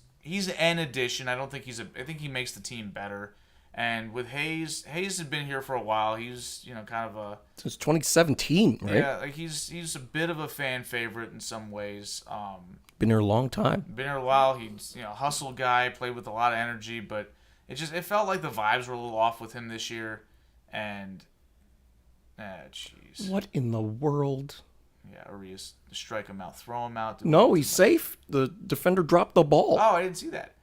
S1: an addition. I think he makes the team better. And with Hayes had been here for a while. He's kind of a
S2: since 2017, right?
S1: Yeah, like he's a bit of a fan favorite in some ways.
S2: Been here a long time.
S1: Been here a while. He's hustle guy, played with a lot of energy, but it felt like the vibes were a little off with him this year. And jeez.
S2: What in the world?
S1: Yeah, Arias strike him out, throw him out.
S2: No, he's safe. The defender dropped the ball.
S1: Oh, I didn't see that.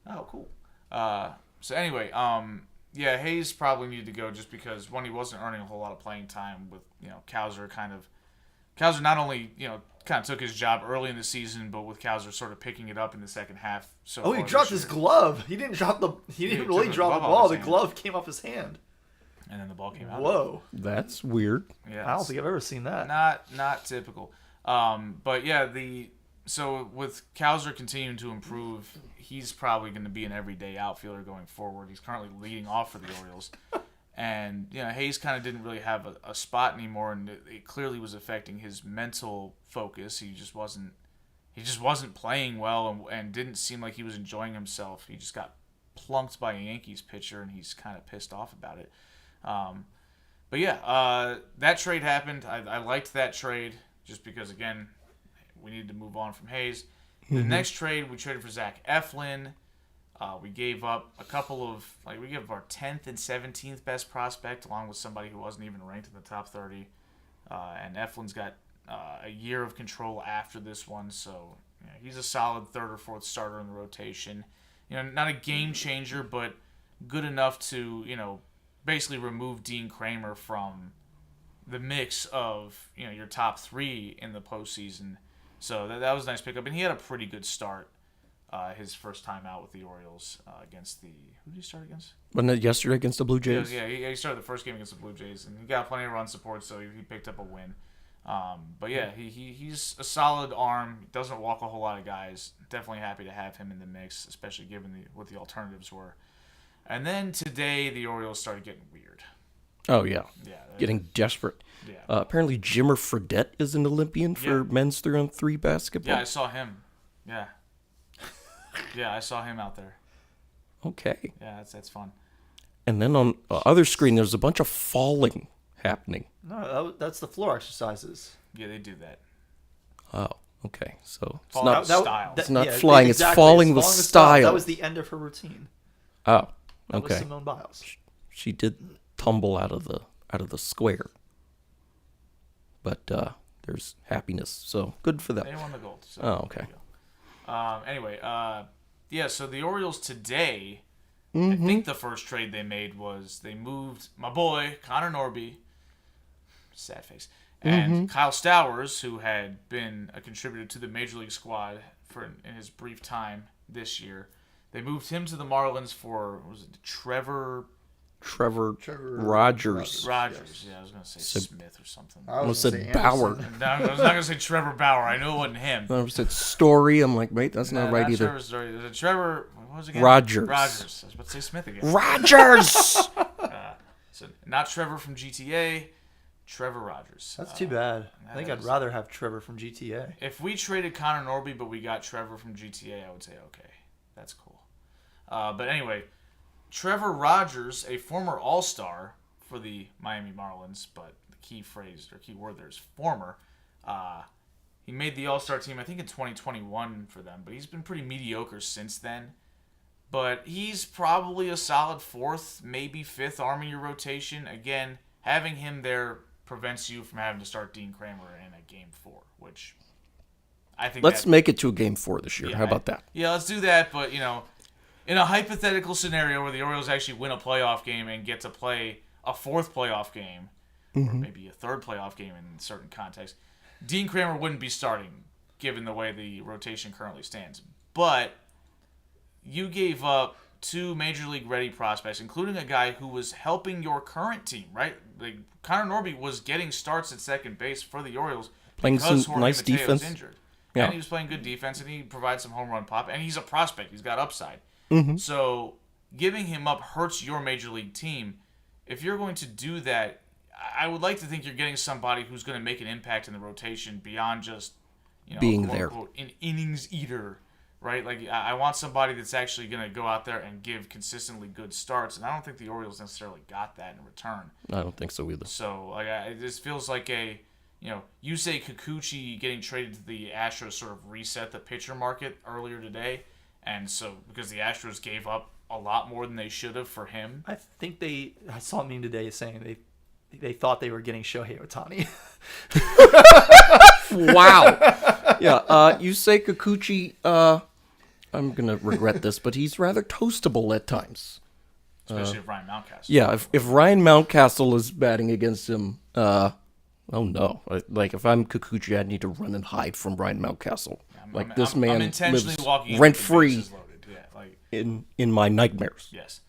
S1: Oh, cool. So anyway, Hayes probably needed to go just because one, he wasn't earning a whole lot of playing time with Cowser Cowser not only kind of took his job early in the season, but with Cowser sort of picking it up in the second half. So
S3: he dropped his glove. He didn't drop the. He didn't really drop the ball. The glove came off his hand.
S1: And then the ball came out.
S3: Whoa,
S2: that's weird.
S1: Yeah,
S3: I don't think I've ever seen that.
S1: Not typical. But yeah, so with Cowser continuing to improve, he's probably going to be an everyday outfielder going forward. He's currently leading off for the Orioles. And Hayes kind of didn't really have a spot anymore, and it clearly was affecting his mental focus. He just wasn't playing well, and didn't seem like he was enjoying himself. He just got plunked by a Yankees pitcher, and he's kind of pissed off about it. But yeah, that trade happened. I liked that trade just because, again, we needed to move on from Hayes. The next trade, we traded for Zach Eflin. We gave up a couple of, we gave up our 10th and 17th best prospect, along with somebody who wasn't even ranked in the top 30. And Eflin's got a year of control after this one, so he's a solid third or fourth starter in the rotation. Not a game changer, but good enough to, basically remove Dean Kramer from the mix of, your top three in the postseason. So that was a nice pickup. And he had a pretty good start his first time out with the Orioles against the... Who did he start against?
S2: Wasn't it yesterday against the Blue Jays?
S1: Yeah, he started the first game against the Blue Jays, and he got plenty of run support, so he picked up a win. But yeah, he's a solid arm. He doesn't walk a whole lot of guys. Definitely happy to have him in the mix, especially given what the alternatives were. And then today, the Orioles started getting weird.
S2: Oh, yeah.
S1: Yeah.
S2: Getting desperate.
S1: Yeah.
S2: Apparently, Jimmer Fredette is an Olympian for men's 3-on-3 basketball.
S1: Yeah, I saw him. Yeah. Yeah, I saw him out there.
S2: Okay.
S1: Yeah, that's fun.
S2: And then on the other screen, there's a bunch of falling happening.
S3: No, that's the floor exercises.
S1: Yeah, they do that.
S2: Oh, okay. So it's
S1: Falling
S2: not
S1: with style.
S2: It's not flying, it's falling with style.
S3: That was the end of her routine.
S2: Oh,
S3: That was
S2: okay.
S3: Simone Biles.
S2: She did tumble out of the square, but there's happiness. So good for them.
S1: They won the gold. So
S2: Oh, okay.
S1: Anyway, so the Orioles today, I think the first trade they made was they moved my boy, Connor Norby, sad face, and Kyle Stowers, who had been a contributor to the Major League squad in his brief time this year. They moved him to the Marlins for, what was it, Trevor
S2: Rogers.
S1: Rogers. Yeah, I was going to say Smith or something.
S3: I
S2: Almost
S3: was
S2: said Bauer.
S1: No, I was not going to say Trevor Bauer. I knew it wasn't him.
S2: I said Story. I'm like, wait, that's not right either.
S1: Trevor Story. Is it Trevor? What was it again?
S2: Rogers.
S1: I was about to say Smith again.
S2: Rogers.
S1: So not Trevor from GTA, Trevor Rogers.
S3: That's too bad. I think I'd rather have Trevor from GTA.
S1: If we traded Connor Norby, but we got Trevor from GTA, I would say okay, that's cool. But anyway, Trevor Rogers, a former All-Star for the Miami Marlins, but the key phrase or key word there is former. He made the All-Star team, I think, in 2021 for them, but he's been pretty mediocre since then. But he's probably a solid fourth, maybe fifth arm in your rotation. Again, having him there prevents you from having to start Dean Kramer in a Game 4, which I think...
S2: Let's make it to a Game 4 this year.
S1: Yeah,
S2: How about that?
S1: Yeah, let's do that, but, in a hypothetical scenario where the Orioles actually win a playoff game and get to play a fourth playoff game, or maybe a third playoff game in certain contexts, Dean Kramer wouldn't be starting, given the way the rotation currently stands. But you gave up two Major League ready prospects, including a guy who was helping your current team, right? Like, Connor Norby was getting starts at second base for the Orioles
S2: Playing
S1: because
S2: some
S1: Jorge
S2: nice
S1: Mateo was
S2: defense.
S1: injured.
S2: Yeah.
S1: And he was playing good defense, and he provides some home run pop, and he's a prospect. He's got upside. So giving him up hurts your Major League team. If you're going to do that, I would like to think you're getting somebody who's going to make an impact in the rotation beyond just
S2: Being
S1: quote,
S2: there.
S1: unquote, an innings eater, right? Like, I want somebody that's actually going to go out there and give consistently good starts, and I don't think the Orioles necessarily got that in return.
S2: I don't think so either.
S1: So, like, it just feels like Yusei Kikuchi getting traded to the Astros sort of reset the pitcher market earlier today, and so because the Astros gave up a lot more than they should have for him.
S3: I think I saw a meme today saying they thought they were getting Shohei Ohtani.
S2: Wow. Yeah, you say Kikuchi, I'm going to regret this, but he's rather toastable at times.
S1: Especially if Ryan Mountcastle.
S2: Yeah, if Ryan Mountcastle is batting against him, oh no. Like, if I'm Kikuchi, I need to run and hide from Ryan Mountcastle. This man
S1: I'm intentionally
S2: lives
S1: walking
S2: rent-free
S1: bases loaded. Yeah, like,
S2: in my nightmares.
S1: yes.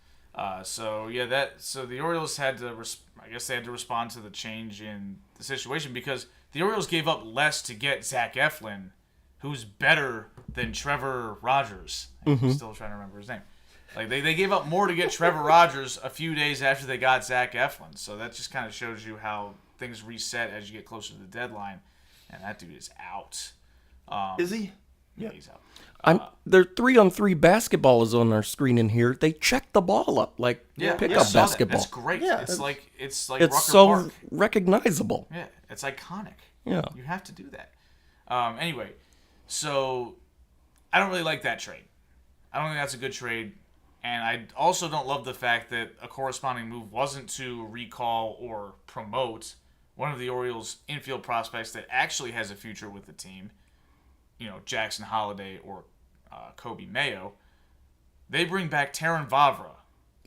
S1: So the Orioles had to, I guess they had to respond to the change in the situation because the Orioles gave up less to get Zach Eflin, who's better than Trevor Rogers. I'm still trying to remember his name. Like, they gave up more to get Trevor Rogers a few days after they got Zach Eflin. So that just kind of shows you how things reset as you get closer to the deadline. And that dude is out.
S3: Is he?
S1: Yeah, he's out.
S2: Their 3-on-3 basketball is on our screen in here. They check the ball up like pickup basketball.
S1: That's great.
S3: Yeah,
S1: it's like
S2: It's
S1: Rucker
S2: so
S1: Park.
S2: recognizable.
S1: Yeah, it's iconic.
S2: Yeah.
S1: You have to do that. Anyway, so I don't really like that trade. I don't think that's a good trade. And I also don't love the fact that a corresponding move wasn't to recall or promote one of the Orioles' infield prospects that actually has a future with the team. Jackson Holiday or Kobe Mayo, they bring back Taron Vavra.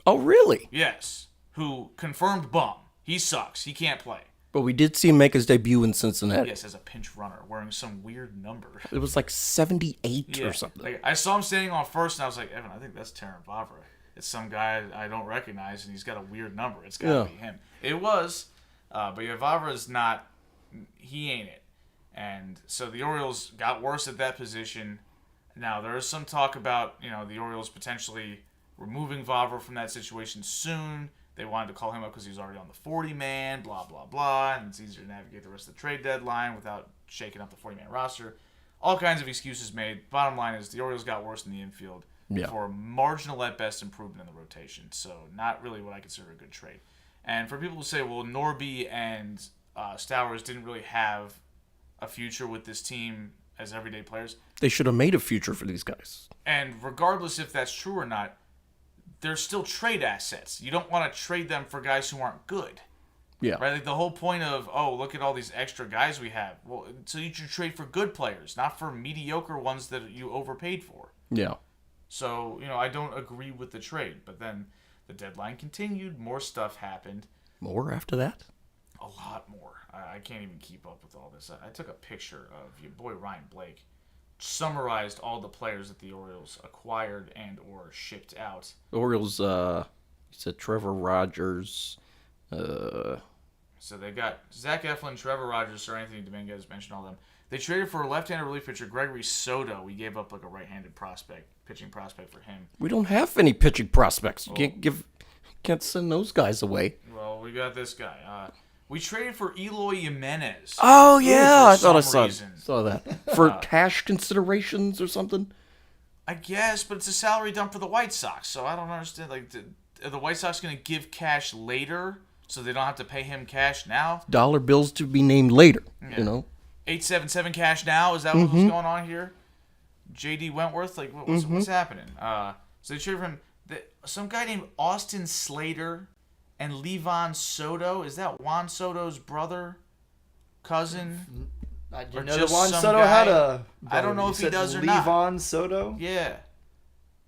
S2: Oh, really?
S1: Yes, who confirmed bum. He sucks. He can't play.
S2: But we did see him make his debut in Cincinnati.
S1: Yes, as a pinch runner, wearing some weird number.
S2: It was like 78 or something.
S1: Like, I saw him standing on first, and I was like, Evan, I think that's Taron Vavra. It's some guy I don't recognize, and he's got a weird number. It's got to be him. It was, but Vavra's not. He ain't it. And so the Orioles got worse at that position. Now, there is some talk about, the Orioles potentially removing Vavra from that situation soon. They wanted to call him up because he was already on the 40-man, blah, blah, blah, and it's easier to navigate the rest of the trade deadline without shaking up the 40-man roster. All kinds of excuses made. Bottom line is the Orioles got worse in the infield for marginal at best improvement in the rotation. So not really what I consider a good trade. And for people who say, well, Norby and Stowers didn't really have a future with this team as everyday players.
S2: They should have made a future for these guys.
S1: And regardless if that's true or not, they're still trade assets. You don't want to trade them for guys who aren't good.
S2: Yeah.
S1: Right? Like the whole point of, look at all these extra guys we have. Well, so you should trade for good players, not for mediocre ones that you overpaid for.
S2: Yeah.
S1: So, I don't agree with the trade. But then the deadline continued. More stuff happened.
S2: More after that?
S1: A lot more. I can't even keep up with all this. I took a picture of your boy Ryan Blake. Summarized all the players that the Orioles acquired and or shipped out.
S2: The Orioles, you said Trevor Rogers.
S1: So they got Zach Eflin, Trevor Rogers, Sir Anthony Dominguez, mentioned all them. They traded for a left-handed relief pitcher, Gregory Soto. We gave up like a right-handed pitching prospect for him.
S2: We don't have any pitching prospects. You can't send those guys away.
S1: Well, we got this guy. We traded for Eloy Jimenez.
S2: Oh, yeah. I thought I
S1: reason.
S2: saw that. For cash considerations or something?
S1: I guess, but it's a salary dump for the White Sox, so I don't understand. Like, are the White Sox going to give cash later so they don't have to pay him cash now?
S2: Dollar bills to be named later,
S1: 877 cash now? Is that what's going on here? J.D. Wentworth? Like, what's happening? So they traded for him. Some guy named Austin Slater and Levon Soto. Is that Juan Soto's brother, cousin?
S3: I
S1: Or
S3: didn't know that
S1: just
S3: Juan
S1: some
S3: Soto
S1: guy?
S3: had a.
S1: I don't know
S3: You
S1: if he
S3: said
S1: does or not.
S3: Levon Soto?
S1: Yeah.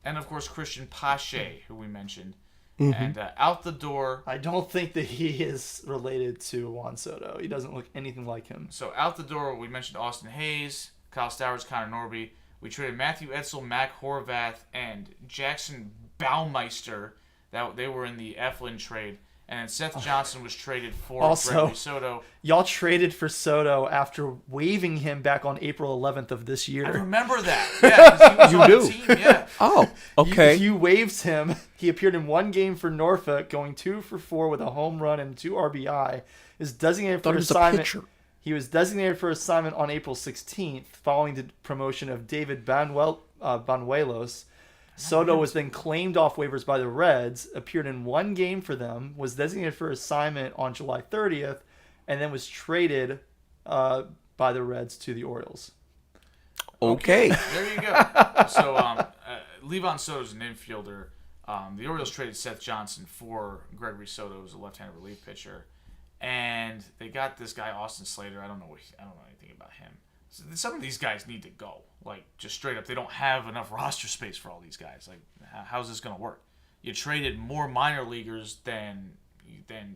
S1: And, of course, Christian Pache, who we mentioned. And out the door.
S3: I don't think that he is related to Juan Soto. He doesn't look anything like him.
S1: So out the door, we mentioned Austin Hayes, Kyle Stowers, Connor Norby. We traded Matthew Edsel, Mac Horvath, and Jackson Baumeister. They were in the Eflin trade. And then Seth Johnson was traded for Gregory Soto.
S3: Y'all traded for Soto after waiving him back on April 11th of this year.
S1: I remember that. Yeah, 'cause he was on
S2: do?
S1: the team. Yeah.
S2: Oh, okay.
S3: You waived him. He appeared in one game for Norfolk, going 2 for 4 with a home run and 2 RBI. Is designated for
S2: he was a
S3: assignment.
S2: pitcher.
S3: He was designated for assignment on April 16th, following the promotion of David Banuelos. Soto was then claimed off waivers by the Reds, appeared in one game for them, was designated for assignment on July 30th, and then was traded by the Reds to the Orioles.
S2: Okay.
S1: There you go. So Levon Soto's an infielder. The Orioles traded Seth Johnson for Gregory Soto, who's a left-handed relief pitcher, and they got this guy Austin Slater. I don't know anything about him. So some of these guys need to go. Like, just straight up, they don't have enough roster space for all these guys. Like, how's this going to work? You traded more minor leaguers than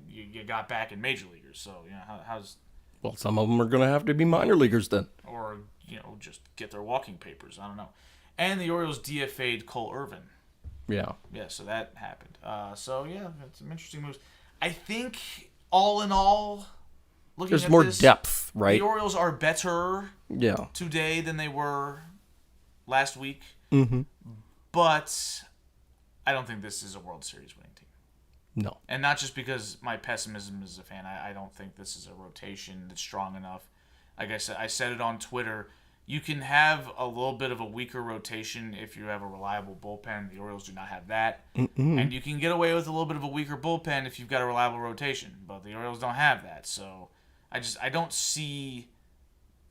S1: you got back in major leaguers. So, how's...
S2: Well, some of them are going to have to be minor leaguers then.
S1: Or, just get their walking papers. I don't know. And the Orioles DFA'd Cole Irvin.
S2: Yeah.
S1: Yeah, so that happened. So, some interesting moves. I think, all in all...
S2: There's more depth, right?
S1: The Orioles are better today than they were last week.
S2: Mm-hmm.
S1: But I don't think this is a World Series winning team.
S2: No.
S1: And not just because my pessimism as a fan. I don't think this is a rotation that's strong enough. Like I said it on Twitter. You can have a little bit of a weaker rotation if you have a reliable bullpen. The Orioles do not have that.
S2: Mm-mm.
S1: And you can get away with a little bit of a weaker bullpen if you've got a reliable rotation. But the Orioles don't have that. So... I don't see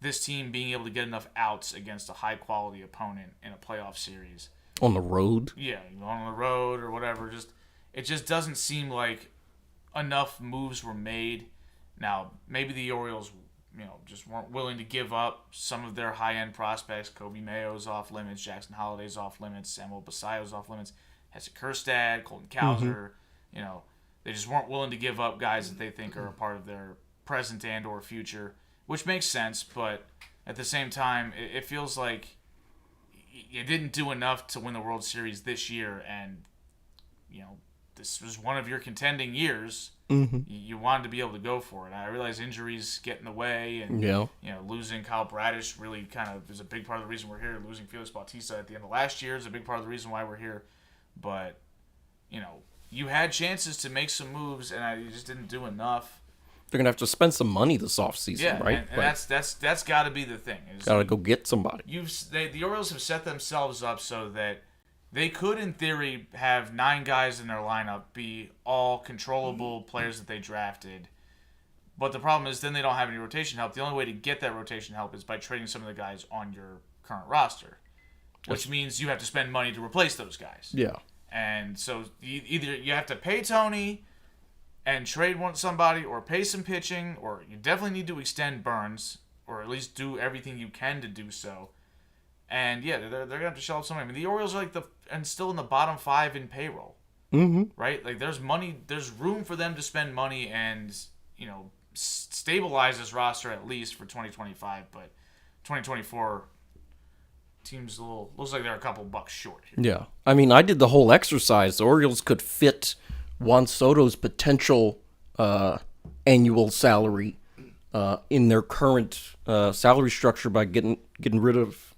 S1: this team being able to get enough outs against a high-quality opponent in a playoff series.
S2: On the road?
S1: Yeah, on the road or whatever. It just doesn't seem like enough moves were made. Now, maybe the Orioles just weren't willing to give up some of their high-end prospects. Kobe Mayo's off limits, Jackson Holliday's off limits, Samuel Basayo's off limits, Hesse Kerstad, Colton Cowser. They just weren't willing to give up guys that they think are a part of their present and or future, which makes sense. But at the same time, it feels like you didn't do enough to win the World Series this year, and this was one of your contending years.
S2: Mm-hmm.
S1: You wanted to be able to go for it. I realize injuries get in the way, and losing Kyle Bradish really kind of is a big part of the reason we're here. Losing Felix Bautista at the end of last year is a big part of the reason why we're here. But you had chances to make some moves, and you just didn't do enough.
S2: They're gonna have to spend some money this offseason, right?
S1: And that's got to be the thing.
S2: Got to go get somebody.
S1: The Orioles have set themselves up so that they could, in theory, have 9 guys in their lineup be all controllable players that they drafted. But the problem is then they don't have any rotation help. The only way to get that rotation help is by trading some of the guys on your current roster, which means you have to spend money to replace those guys.
S2: Yeah.
S1: And so either you have to pay Tony and trade somebody, or pay some pitching, or you definitely need to extend Burns, or at least do everything you can to do so. And they're gonna have to shell out some money. I mean, the Orioles are still in the bottom 5 in payroll, right? Like, there's money, there's room for them to spend money and stabilize this roster at least for 2025. But 2024 teams looks like they're a couple bucks short here.
S2: Yeah, I mean, I did the whole exercise. The Orioles could fit Juan Soto's potential annual salary in their current salary structure by getting rid of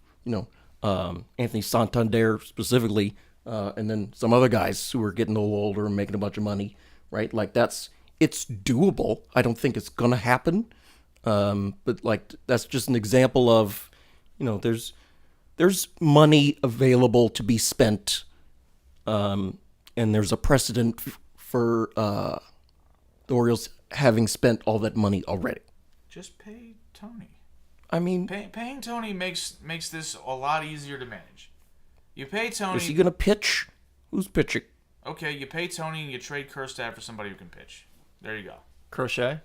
S2: Anthony Santander specifically, and then some other guys who are getting a little older and making a bunch of money, right? Like, it's doable. I don't think it's gonna happen, but that's just an example of, there's money available to be spent, and there's a precedent for the Orioles having spent all that money already.
S1: Just pay Tony.
S2: I mean,
S1: paying Tony makes this a lot easier to manage. You pay Tony.
S2: Is he gonna pitch? Who's pitching?
S1: Okay, you pay Tony and you trade Kerstad for somebody who can pitch. There you go.
S3: Crochet.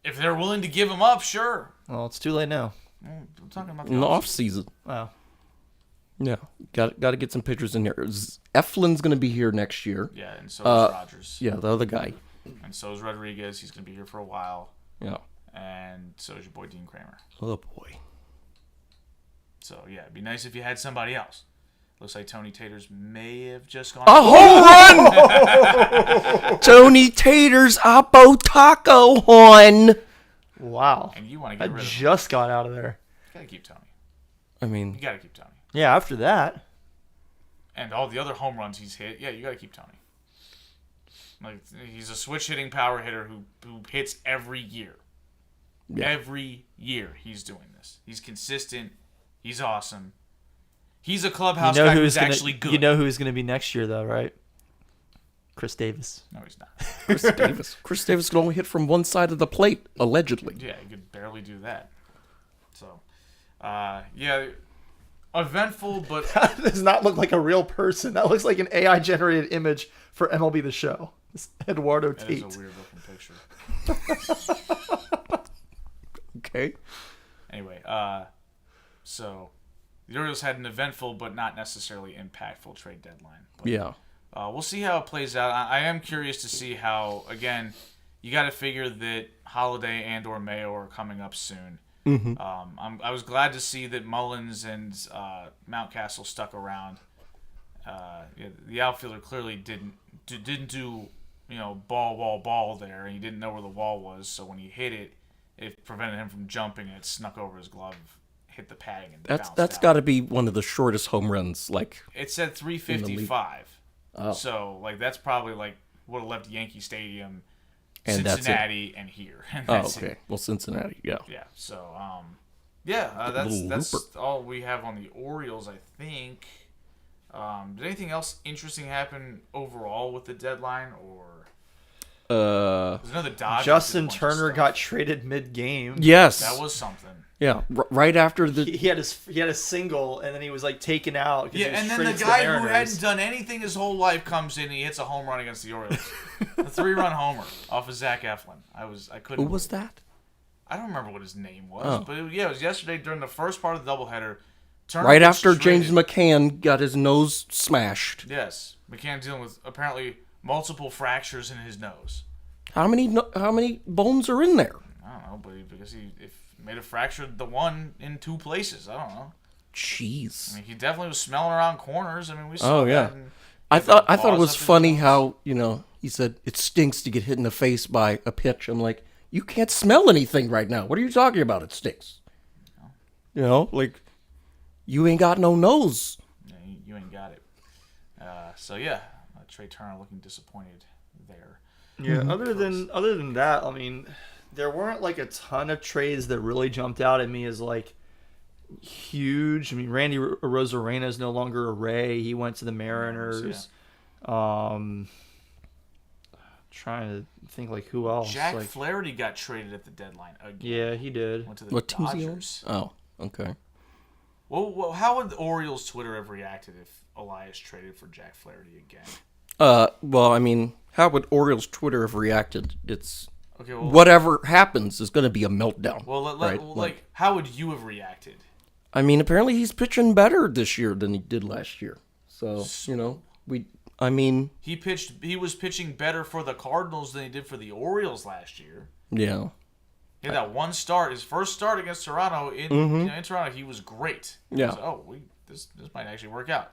S1: If they're willing to give him up, sure.
S3: Well, it's too late now.
S1: I'm talking about
S2: In the off season.
S3: Wow.
S2: Yeah, got to get some pitchers in there. Eflin's gonna be here next year.
S1: Yeah, and so is Rogers.
S2: Yeah, the other guy.
S1: And so is Rodriguez. He's gonna be here for a while.
S2: Yeah.
S1: And so is your boy Dean Kramer.
S2: Oh boy.
S1: So yeah, it'd be nice if you had somebody else. Looks like Tony Taters may have just gone.
S2: A home run! Tony Taters Oppo Taco Horn.
S3: Wow.
S1: And you want to get rid of him.
S3: Just got out of there.
S1: You gotta keep Tony.
S2: I mean,
S1: You gotta keep Tony.
S3: Yeah, after that.
S1: And all the other home runs he's hit, you gotta keep Tony. Like, he's a switch hitting power hitter who hits every year. Yeah. Every year he's doing this. He's consistent. He's awesome. He's a clubhouse guy who's actually good.
S3: You know who's going to be next year, though, right? Chris Davis.
S1: No, he's not.
S2: Chris Davis can only hit from one side of the plate, allegedly.
S1: Yeah, he could barely do that. So, eventful, but...
S3: That does not look like a real person. That looks like an AI-generated image for MLB The Show. It's Eduardo Tate.
S1: That is a weird-looking picture.
S2: Okay.
S1: Anyway, so the Orioles had an eventful but not necessarily impactful trade deadline. But,
S2: yeah.
S1: We'll see how it plays out. I am curious to see how, again, you got to figure that Holiday and or Mayo are coming up soon.
S2: Mm-hmm.
S1: I was glad to see that Mullins and Mountcastle stuck around. The outfielder clearly didn't do ball there, and he didn't know where the wall was. So when he hit it, it prevented him from jumping, and it snuck over his glove, hit the padding, and
S2: that's got to be one of the shortest home runs. Like,
S1: it said 355.
S2: Oh.
S1: So that's probably would have left Yankee Stadium,
S2: and
S1: Cincinnati, and here. And
S2: that's okay. Well, Cincinnati, yeah.
S1: Yeah. So that's all we have on the Orioles, I think. Did anything else interesting happen overall with the deadline, or? There's another Dodgers.
S3: Justin Turner got traded mid-game.
S2: Yes,
S1: that was something.
S2: Yeah, right after the
S3: he had a single, and then he was taken out.
S1: Yeah, and then the guy who hadn't done anything his whole life comes in and he hits a home run against the Orioles. A 3-run homer off of Zach Eflin. I couldn't.
S2: Who was that?
S1: I don't remember what his name was, but it was yesterday during the first part of the doubleheader. Turner
S2: Right
S1: gets
S2: after James
S1: traded.
S2: McCann got his nose smashed.
S1: Yes, McCann dealing with apparently multiple fractures in his nose.
S2: How many bones are in there?
S1: I don't know, but because he may have fractured the one in 2 places. I don't know.
S2: Jeez.
S1: I mean, he definitely was smelling around corners. I mean, we saw
S2: Oh yeah.
S1: that. And
S2: I thought it
S1: claws
S2: was
S1: up his
S2: funny
S1: nose.
S2: how, he said it stinks to get hit in the face by a pitch. I'm like, you can't smell anything right now. What are you talking about? It stinks. Like you ain't got no nose.
S1: Yeah, you ain't got it. So yeah, Trey Turner looking disappointed there.
S3: Yeah. Other than that, I mean, there weren't like a ton of trades that really jumped out at me as like huge. I mean, Randy Rosarena is no longer a Ray. He went to the Mariners. Trying to think like who else.
S1: Jack
S3: like,
S1: Flaherty got traded at the deadline again.
S3: yeah, he did.
S1: Went to the
S2: What team's he on?
S1: Dodgers.
S2: Oh, okay.
S1: Well, how would the Orioles Twitter have reacted if Elias traded for Jack Flaherty again?
S2: Well, I mean, how would Orioles Twitter have reacted? It's
S1: Okay, well,
S2: whatever happens is going to be a meltdown.
S1: well,
S2: right?
S1: like, how would you have reacted?
S2: I mean, apparently he's pitching better this year than he did last year. So,
S1: He was pitching better for the Cardinals than he did for the Orioles last year.
S2: yeah.
S1: He had that one start, his first start against Toronto. In Toronto, he was great.
S2: Yeah.
S1: This might actually work out.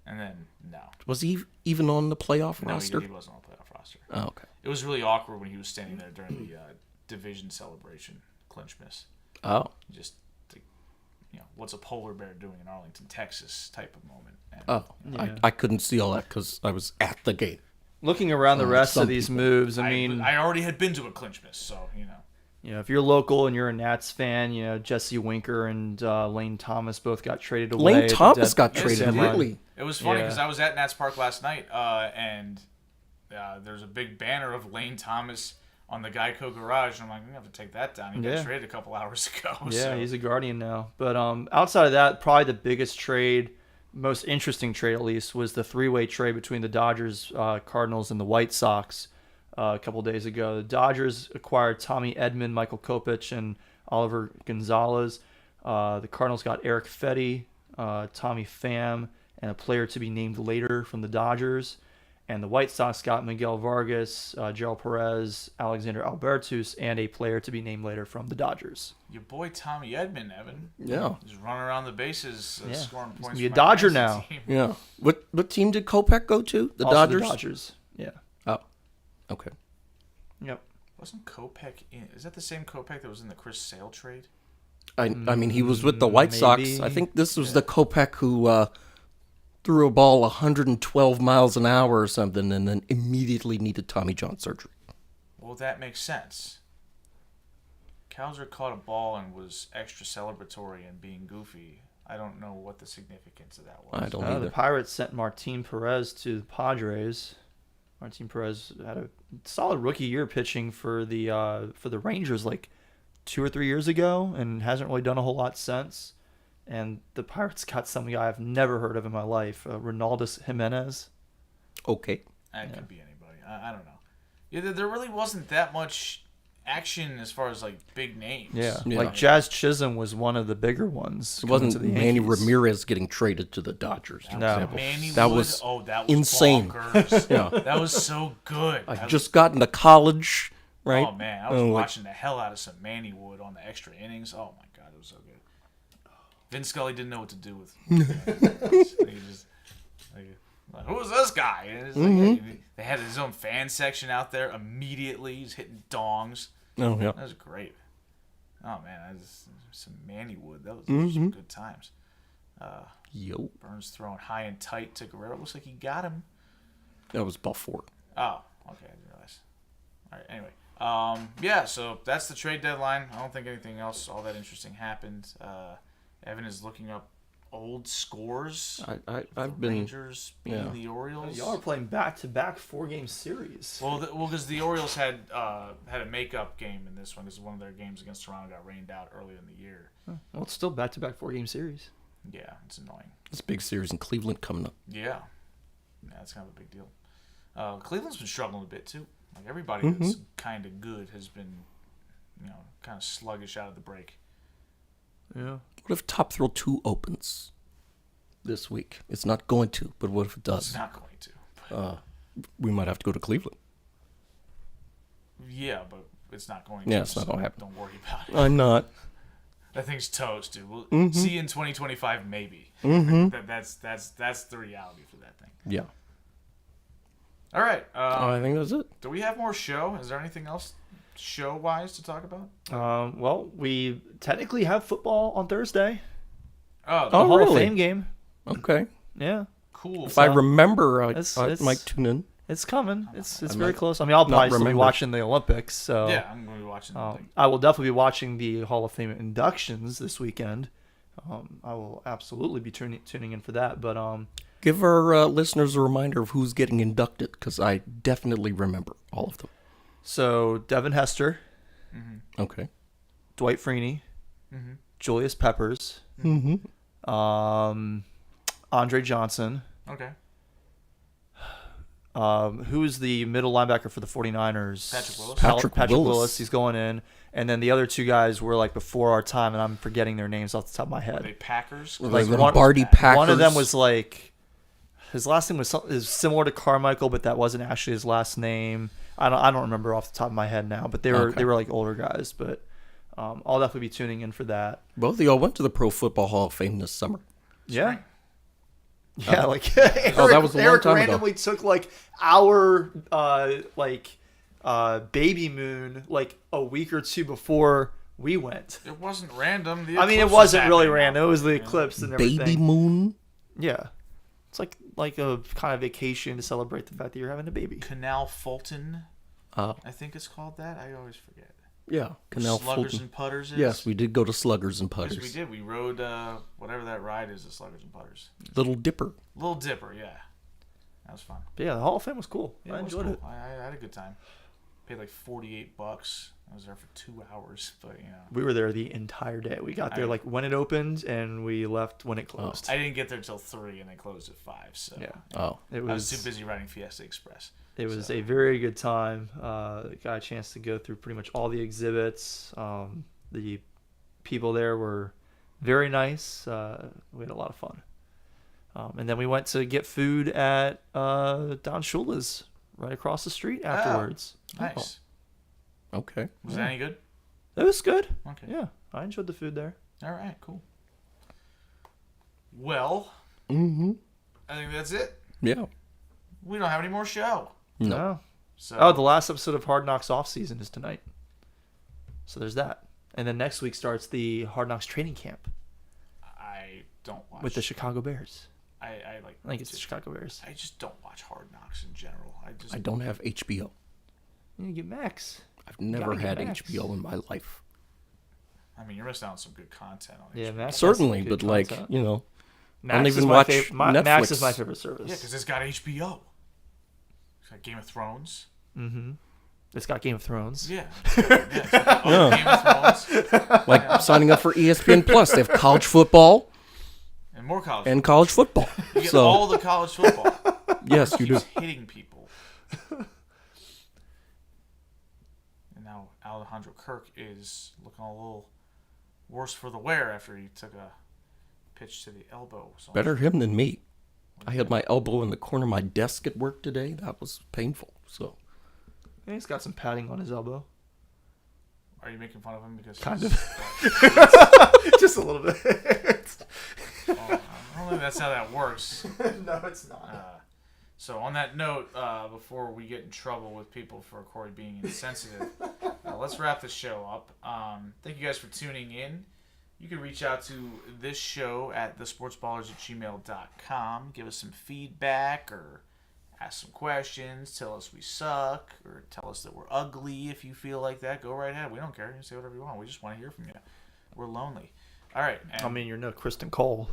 S1: And then, no.
S2: Was he even on the playoff
S1: No,
S2: roster?
S1: he wasn't on the playoff roster.
S2: Oh, okay.
S1: It was really awkward when he was standing there during the division celebration, clinch miss.
S2: Oh.
S1: Just, what's a polar bear doing in Arlington, Texas type of moment. And,
S2: Oh.
S3: Yeah.
S2: I couldn't see all that because I was at the game.
S3: Looking around the rest
S2: some
S3: of these moves, I mean,
S1: I already had been to a clinch miss, so,
S3: if you're local and you're a Nats fan, Jesse Winker and Lane Thomas both got traded away.
S2: Lane
S3: at the
S2: Thomas got
S1: Yes,
S2: traded,
S1: he did.
S2: really?
S1: It was funny
S3: Yeah.
S1: because I was at Nats Park last night, and there's a big banner of Lane Thomas on the Geico garage, and I'm like, I'm going to have to take that down. He
S3: Yeah.
S1: got traded a couple hours ago.
S3: Yeah,
S1: so.
S3: he's a Guardian now. But outside of that, probably the biggest trade, most interesting trade at least, was the three-way trade between the Dodgers, Cardinals, and the White Sox a couple days ago. The Dodgers acquired Tommy Edman, Michael Kopech, and Oliver Gonzalez. The Cardinals got Eric Fetty, Tommy Pham, and a player to be named later from the Dodgers. And the White Sox got Miguel Vargas, Gerald Perez, Alexander Albertus, and a player to be named later from the Dodgers.
S1: Your boy Tommy Edman, Evan.
S2: Yeah.
S1: He's running around the bases,
S3: Yeah.
S1: scoring
S3: He's
S1: points.
S3: gonna be a
S1: for my
S3: Dodger
S1: fantasy
S3: now.
S1: team.
S2: Yeah. What team did Kopech go to? The
S3: Also
S2: Dodgers?
S3: The Dodgers. Yeah.
S2: Oh. Okay.
S3: Yep.
S1: Wasn't Kopech in? Is that the same Kopech that was in the Chris Sale trade?
S2: I mean, he was with the White Sox.
S3: Maybe.
S2: I think this was the Kopech who threw a ball 112 miles an hour or something and then immediately needed Tommy John surgery.
S1: Well, that makes sense. Cowser caught a ball and was extra celebratory and being goofy. I don't know what the significance of that was.
S2: I don't
S3: The
S2: either.
S3: Pirates sent Martin Perez to the Padres. Martin Perez had a solid rookie year pitching for the Rangers like 2 or 3 years ago and hasn't really done a whole lot since. And the Pirates got some guy I've never heard of in my life, Ronaldus Jimenez.
S2: Okay.
S1: That could be anybody. I don't know. Yeah, there really wasn't that much action as far as like big names.
S2: Yeah.
S3: Like Jazz Chisholm was one of the bigger ones.
S2: It
S3: coming
S2: wasn't
S3: to the
S2: Manny
S3: Yankees.
S2: Ramirez getting traded to the Dodgers, for
S3: No.
S2: example.
S1: Manny
S2: That
S1: Wood,
S2: was
S1: that was
S2: insane.
S1: bonkers.
S2: Yeah.
S1: That was so good.
S2: I just got into college, right?
S1: Oh man, I was
S2: like,
S1: watching the hell out of some Manny Wood on the extra innings. Oh my god, it was so good. Vince Scully didn't know what to do with. Who is this guy? And it's like, they had his own fan section out there immediately. He's hitting dongs.
S2: Oh, yeah.
S1: That was great. Oh man, some Manny Wood. Those were some good times.
S2: Yo.
S1: Burns throwing high and tight to Guerrero. Looks like he got him.
S2: That was ball 4.
S1: Oh, okay, I didn't realize. All right, anyway. Yeah, so that's the trade deadline. I don't think anything else all that interesting happened. Evan is looking up old scores.
S2: I've been.
S1: Rangers beating
S2: yeah.
S1: the Orioles.
S3: Y'all are playing back-to-back 4-game series.
S1: Well, because the Orioles had a makeup game in this one because one of their games against Toronto got rained out earlier in the year.
S3: Well, it's still back-to-back 4-game series.
S1: Yeah, it's annoying.
S2: This big series in Cleveland coming up.
S1: Yeah, that's kind of a big deal. Cleveland's been struggling a bit too. Like everybody that's kind of good has been kind of sluggish out of the break.
S3: Yeah.
S2: What if Top Thrill 2 opens this week? It's not going to, but what if it does?
S1: It's not going to.
S2: We might have to go to Cleveland.
S1: Yeah, but it's not going to.
S2: Yeah, it's not going to happen.
S1: Don't worry about it.
S2: I'm not.
S1: That thing's toast, dude. We'll see you in 2025, maybe. That's the reality for that thing.
S2: Yeah.
S1: All right.
S2: I think that's it.
S1: Do we have more show? Is there anything else show-wise to talk about?
S3: Well, we technically have football on Thursday.
S1: Oh,
S3: The Hall of
S2: really?
S3: Fame game.
S2: Okay.
S3: Yeah.
S1: cool.
S2: If I remember, I
S3: it's-
S2: might tune in.
S3: It's coming. It's
S2: I
S3: very
S2: might
S3: close. I mean, I'll
S2: not
S3: probably still be
S2: remember.
S3: watching the Olympics. So
S1: Yeah, I'm going to be watching the thing.
S3: I will definitely be watching the Hall of Fame inductions this weekend. I will absolutely be tuning in for that. But
S2: Give our listeners a reminder of who's getting inducted, because I definitely remember all of them.
S3: so Devin Hester,
S2: Okay.
S3: Dwight Freeney, Julius Peppers,
S2: Mm-hmm.
S3: Andre Johnson.
S1: Okay.
S3: Who's the middle linebacker for the 49ers?
S1: Patrick Willis.
S2: Patrick Willis.
S3: He's going in. And then the other two guys were like before our time, and I'm forgetting their names off the top of my
S1: Are
S3: head.
S1: they Packers?
S2: Like
S3: one-
S2: Lombardi Packers.
S3: One of them was like, his last name is similar to Carmichael, but that wasn't actually his last name. I don't remember off the top of my head now, but they were like older guys. But I'll definitely be tuning in for that.
S2: Both of y'all went to the Pro Football Hall of Fame this summer.
S3: Yeah.
S1: Spring.
S3: Yeah, like
S2: that was a long
S3: Eric
S2: time ago.
S3: randomly took like our baby moon like a week or two before we went.
S1: It wasn't random. The
S3: I mean, it
S1: eclipse was
S3: wasn't really
S1: happening
S3: random.
S1: now.
S3: It was the eclipse and everything.
S2: Baby Moon.
S3: Yeah, it's like a kind of vacation to celebrate the fact that you're having a baby.
S1: Canal Fulton, I think it's called that. I always forget.
S2: Yeah. Canal
S1: Sluggers
S2: Fulton.
S1: and Putters is?
S2: Yes, we did go to Sluggers and
S1: Yes,
S2: Putters.
S1: we did. We rode whatever that ride is, the Sluggers and Putters.
S2: Little Dipper.
S1: Little Dipper, yeah. That was fun.
S3: But yeah, the Hall of Fame was cool.
S1: Yeah,
S3: I
S1: it was
S3: enjoyed
S1: cool.
S3: it.
S1: I had a good time. Paid like $48. I was there for 2 hours, but
S3: We were there the entire day. We got there like when it opened, and we left when it closed.
S1: I didn't get there till 3, and they closed at 5. So
S3: Yeah.
S2: Oh.
S3: It
S1: I was
S3: was
S1: too busy riding Fiesta Express.
S3: It was a very good time. Got a chance to go through pretty much all the exhibits. The people there were very nice. We had a lot of fun. And then we went to get food at Don Shula's right across the street afterwards.
S1: Nice.
S2: Okay.
S1: Was that any good?
S3: It was good.
S1: Okay.
S3: Yeah, I enjoyed the food there.
S1: All right, cool. Well,
S2: Mm-hmm.
S1: I think that's it.
S2: Yeah.
S1: We don't have any more show.
S2: No.
S1: So
S3: Oh, the last episode of Hard Knocks off season is tonight. So there's that. And then next week starts the Hard Knocks training camp
S1: I don't watch.
S3: with the Chicago Bears.
S1: I
S3: I think it's the Chicago Bears.
S1: I just don't watch Hard Knocks in general.
S2: I don't have HBO.
S3: You need to get Max.
S2: I've never
S3: Gotta get
S2: had
S3: Max.
S2: HBO in my life.
S1: I mean, you're missing out on some good content on
S3: Yeah,
S1: HBO.
S3: Max. has
S2: Certainly,
S3: some good
S2: but like,
S3: content.
S2: you know,
S3: Max
S2: don't
S3: is
S2: even
S3: my
S2: watch
S3: favorite. Max is
S2: Netflix.
S3: my favorite service.
S1: Yeah, because it's got HBO. It's got Game of Thrones.
S3: It's got Game of Thrones.
S1: Yeah. It's got other Game of Thrones.
S2: like signing up for ESPN Plus. They have college football
S1: And more college.
S2: and college football.
S1: you get
S2: So
S1: all the college football.
S2: yes, you do.
S1: Keeps hitting people. And now Alejandro Kirk is looking a little worse for the wear after he took a pitch to the elbow. So
S2: Better him than me. I had my elbow in the corner of my desk at work today. That was painful. So
S3: Yeah, he's got some padding on his elbow.
S1: Are you making fun of him because
S3: Kind
S1: he's-
S3: Just a little bit.
S1: I don't think that's how that works.
S3: No, it's not.
S1: So on that note, before we get in trouble with people for Corey being insensitive, let's wrap this show up. Thank you guys for tuning in. You can reach out to this show at thesportsballers@gmail.com. Give us some feedback or ask some questions. Tell us we suck or tell us that we're ugly if you feel like that. Go right ahead. We don't care. You can say whatever you want. We just want to hear from you. We're lonely. All right. And
S3: I mean, you're no Kristen Cole.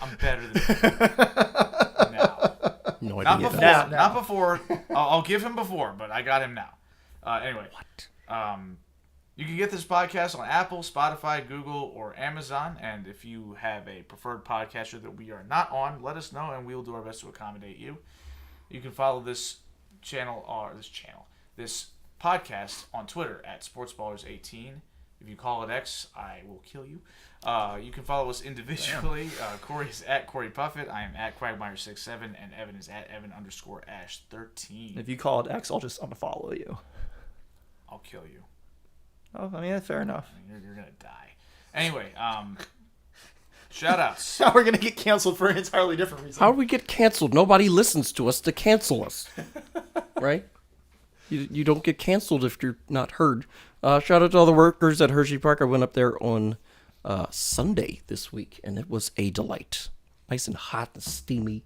S1: I'm better than you now.
S2: no
S1: Not
S2: idea.
S1: before.
S3: Now.
S1: Not before. I'll give him before, but I got him now. Anyway. What? You can get this podcast on Apple, Spotify, Google, or Amazon. And if you have a preferred podcaster that we are not on, let us know, and we will do our best to accommodate you. You can follow this channel, or this podcast on Twitter at SportsBallers18. If you call it X, I will kill you. You can follow us individually. Corey is at Corey Puffett. I am at Quagmire67, and Evan is at Evan_Ash13.
S3: If you call it X, I'll just unfollow you.
S1: I'll kill you.
S3: Oh, I mean, that's fair enough.
S1: I mean, you're gonna die. Anyway, shout outs.
S3: Now we're going to get canceled for an entirely different reason.
S2: How do we get canceled? Nobody listens to us to cancel us. Right? You don't get canceled if you're not heard. Shout out to all the workers at Hershey Park. I went up there on Sunday this week, and it was a delight. Nice and hot and steamy.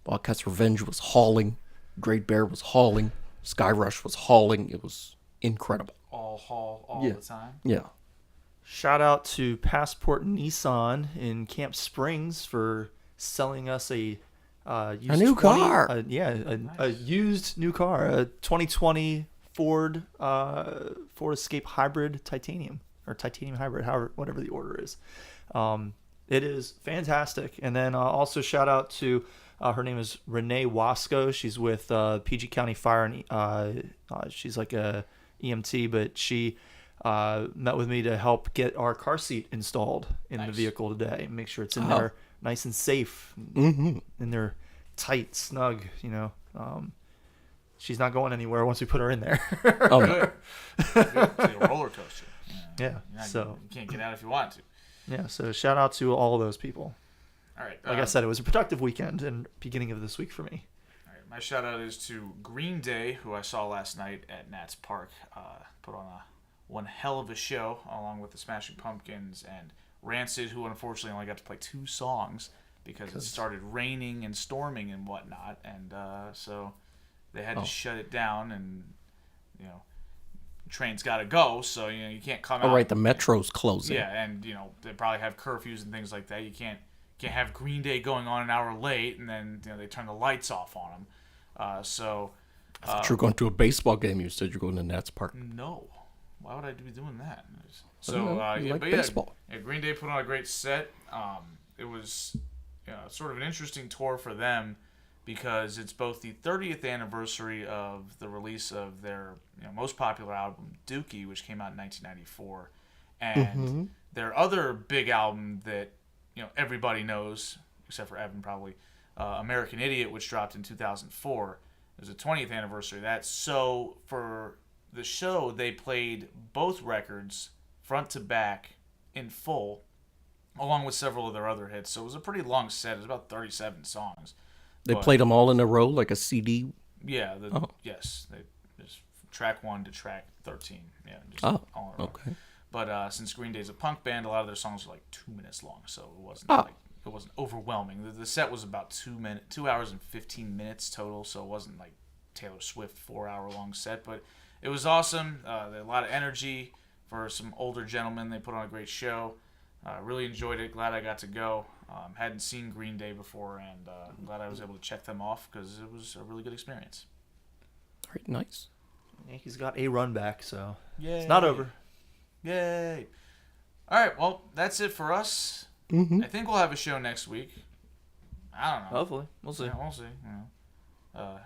S2: Wildcats Revenge was hauling. Great Bear was hauling. Sky Rush was hauling. It was incredible.
S1: All the time.
S2: Yeah.
S3: Shout out to Passport Nissan in Camp Springs for selling us a used
S2: new car.
S3: A used new car, a 2020 Ford Escape Hybrid Titanium or Titanium Hybrid, whatever the order is. It is fantastic. And then also shout out to her name is Renee Wasco. She's with PG County Fire, and she's like a EMT, but she met with me to help get our car seat installed in the vehicle today. Make sure it's in there nice and safe, in there tight, snug. She's not going anywhere once we put her in there.
S2: Oh,
S1: Good. It's like a roller coaster.
S3: Yeah.
S1: You can't get out if you want to.
S3: Yeah. So shout out to all of those people.
S1: All right.
S3: Like I said, it was a productive weekend and beginning of this week for me.
S1: All right. My shout out is to Green Day, who I saw last night at Nats Park. Put on one hell of a show, along with the Smashing Pumpkins and Rancid, who unfortunately only got to play 2 songs because it started raining and storming and whatnot, and so they had to shut it down, and train's got to go, so you can't come out.
S2: Oh, right, the Metro's closing.
S1: Yeah, and they probably have curfews and things like that. You can't have Green Day going on an hour late, and then they turn the lights off on them.
S2: I thought you were going to a baseball game. You said you're going to Nats Park.
S1: No. Why would I be doing that?
S2: Baseball.
S1: Yeah, Green Day put on a great set. It was sort of an interesting tour for them because it's both the 30th anniversary of the release of their most popular album, Dookie, which came out in 1994, and their other big album that everybody knows, except for Evan probably, American Idiot, which dropped in 2004. It was the 20th anniversary of that. So for the show, they played both records front to back in full, along with several of their other hits. So it was a pretty long set. It was about 37 songs.
S2: They played them all in a row, like a CD?
S1: Yeah. Yes. They just track 1 to track 13. Yeah. Just all in a row.
S2: Okay.
S1: But since Green Day's a punk band, a lot of their songs are like 2 minutes long, so it wasn't it wasn't overwhelming. The set was about 2 hours and 15 minutes total, so it wasn't like Taylor Swift 4-hour long set, but it was awesome. They had a lot of energy for some older gentlemen. They put on a great show. Really enjoyed it. Glad I got to go. Hadn't seen Green Day before, and I'm glad I was able to check them off because it was a really good experience.
S2: All right, nice.
S3: Yankees got a run back, so
S1: Yay.
S3: it's not over.
S1: Yay. All right, well, that's it for us. I think we'll have a show next week. I don't know.
S3: Hopefully. We'll see.
S1: Yeah, we'll see.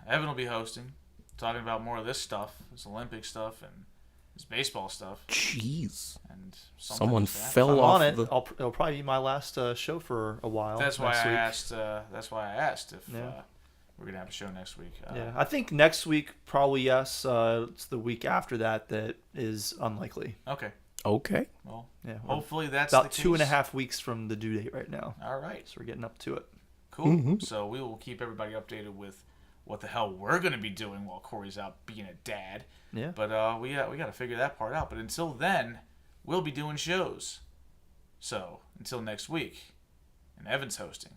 S1: Evan will be hosting, talking about more of this stuff, this Olympic stuff, and this baseball stuff.
S2: Jeez.
S1: And
S2: Someone
S1: like that.
S2: fell
S3: I'm
S2: off
S3: on it.
S2: the...
S3: It'll probably be my last show for a while.
S1: That's why
S3: next
S1: I
S3: week.
S1: asked. That's why I asked if we're gonna have a show next week.
S3: Yeah, I think next week probably yes. It's the week after that is unlikely.
S1: Okay.
S2: Okay.
S1: Well,
S3: Yeah,
S1: hopefully that's
S3: about
S1: the case.
S3: 2.5 weeks from the due date right now.
S1: All right.
S3: So we're getting up to it.
S1: Cool. So we will keep everybody updated with what the hell we're gonna be doing while Corey's out being a dad.
S3: Yeah.
S1: But we got to figure that part out. But until then, we'll be doing shows. So until next week, and Evan's hosting.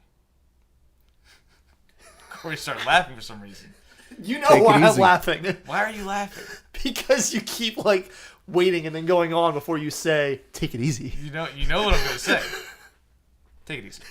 S1: Corey started laughing for some reason.
S3: You know why I'm laughing.
S1: Why are you laughing?
S3: Because you keep waiting and then going on before you say, take it easy.
S1: You know what I'm gonna say. Take it easy.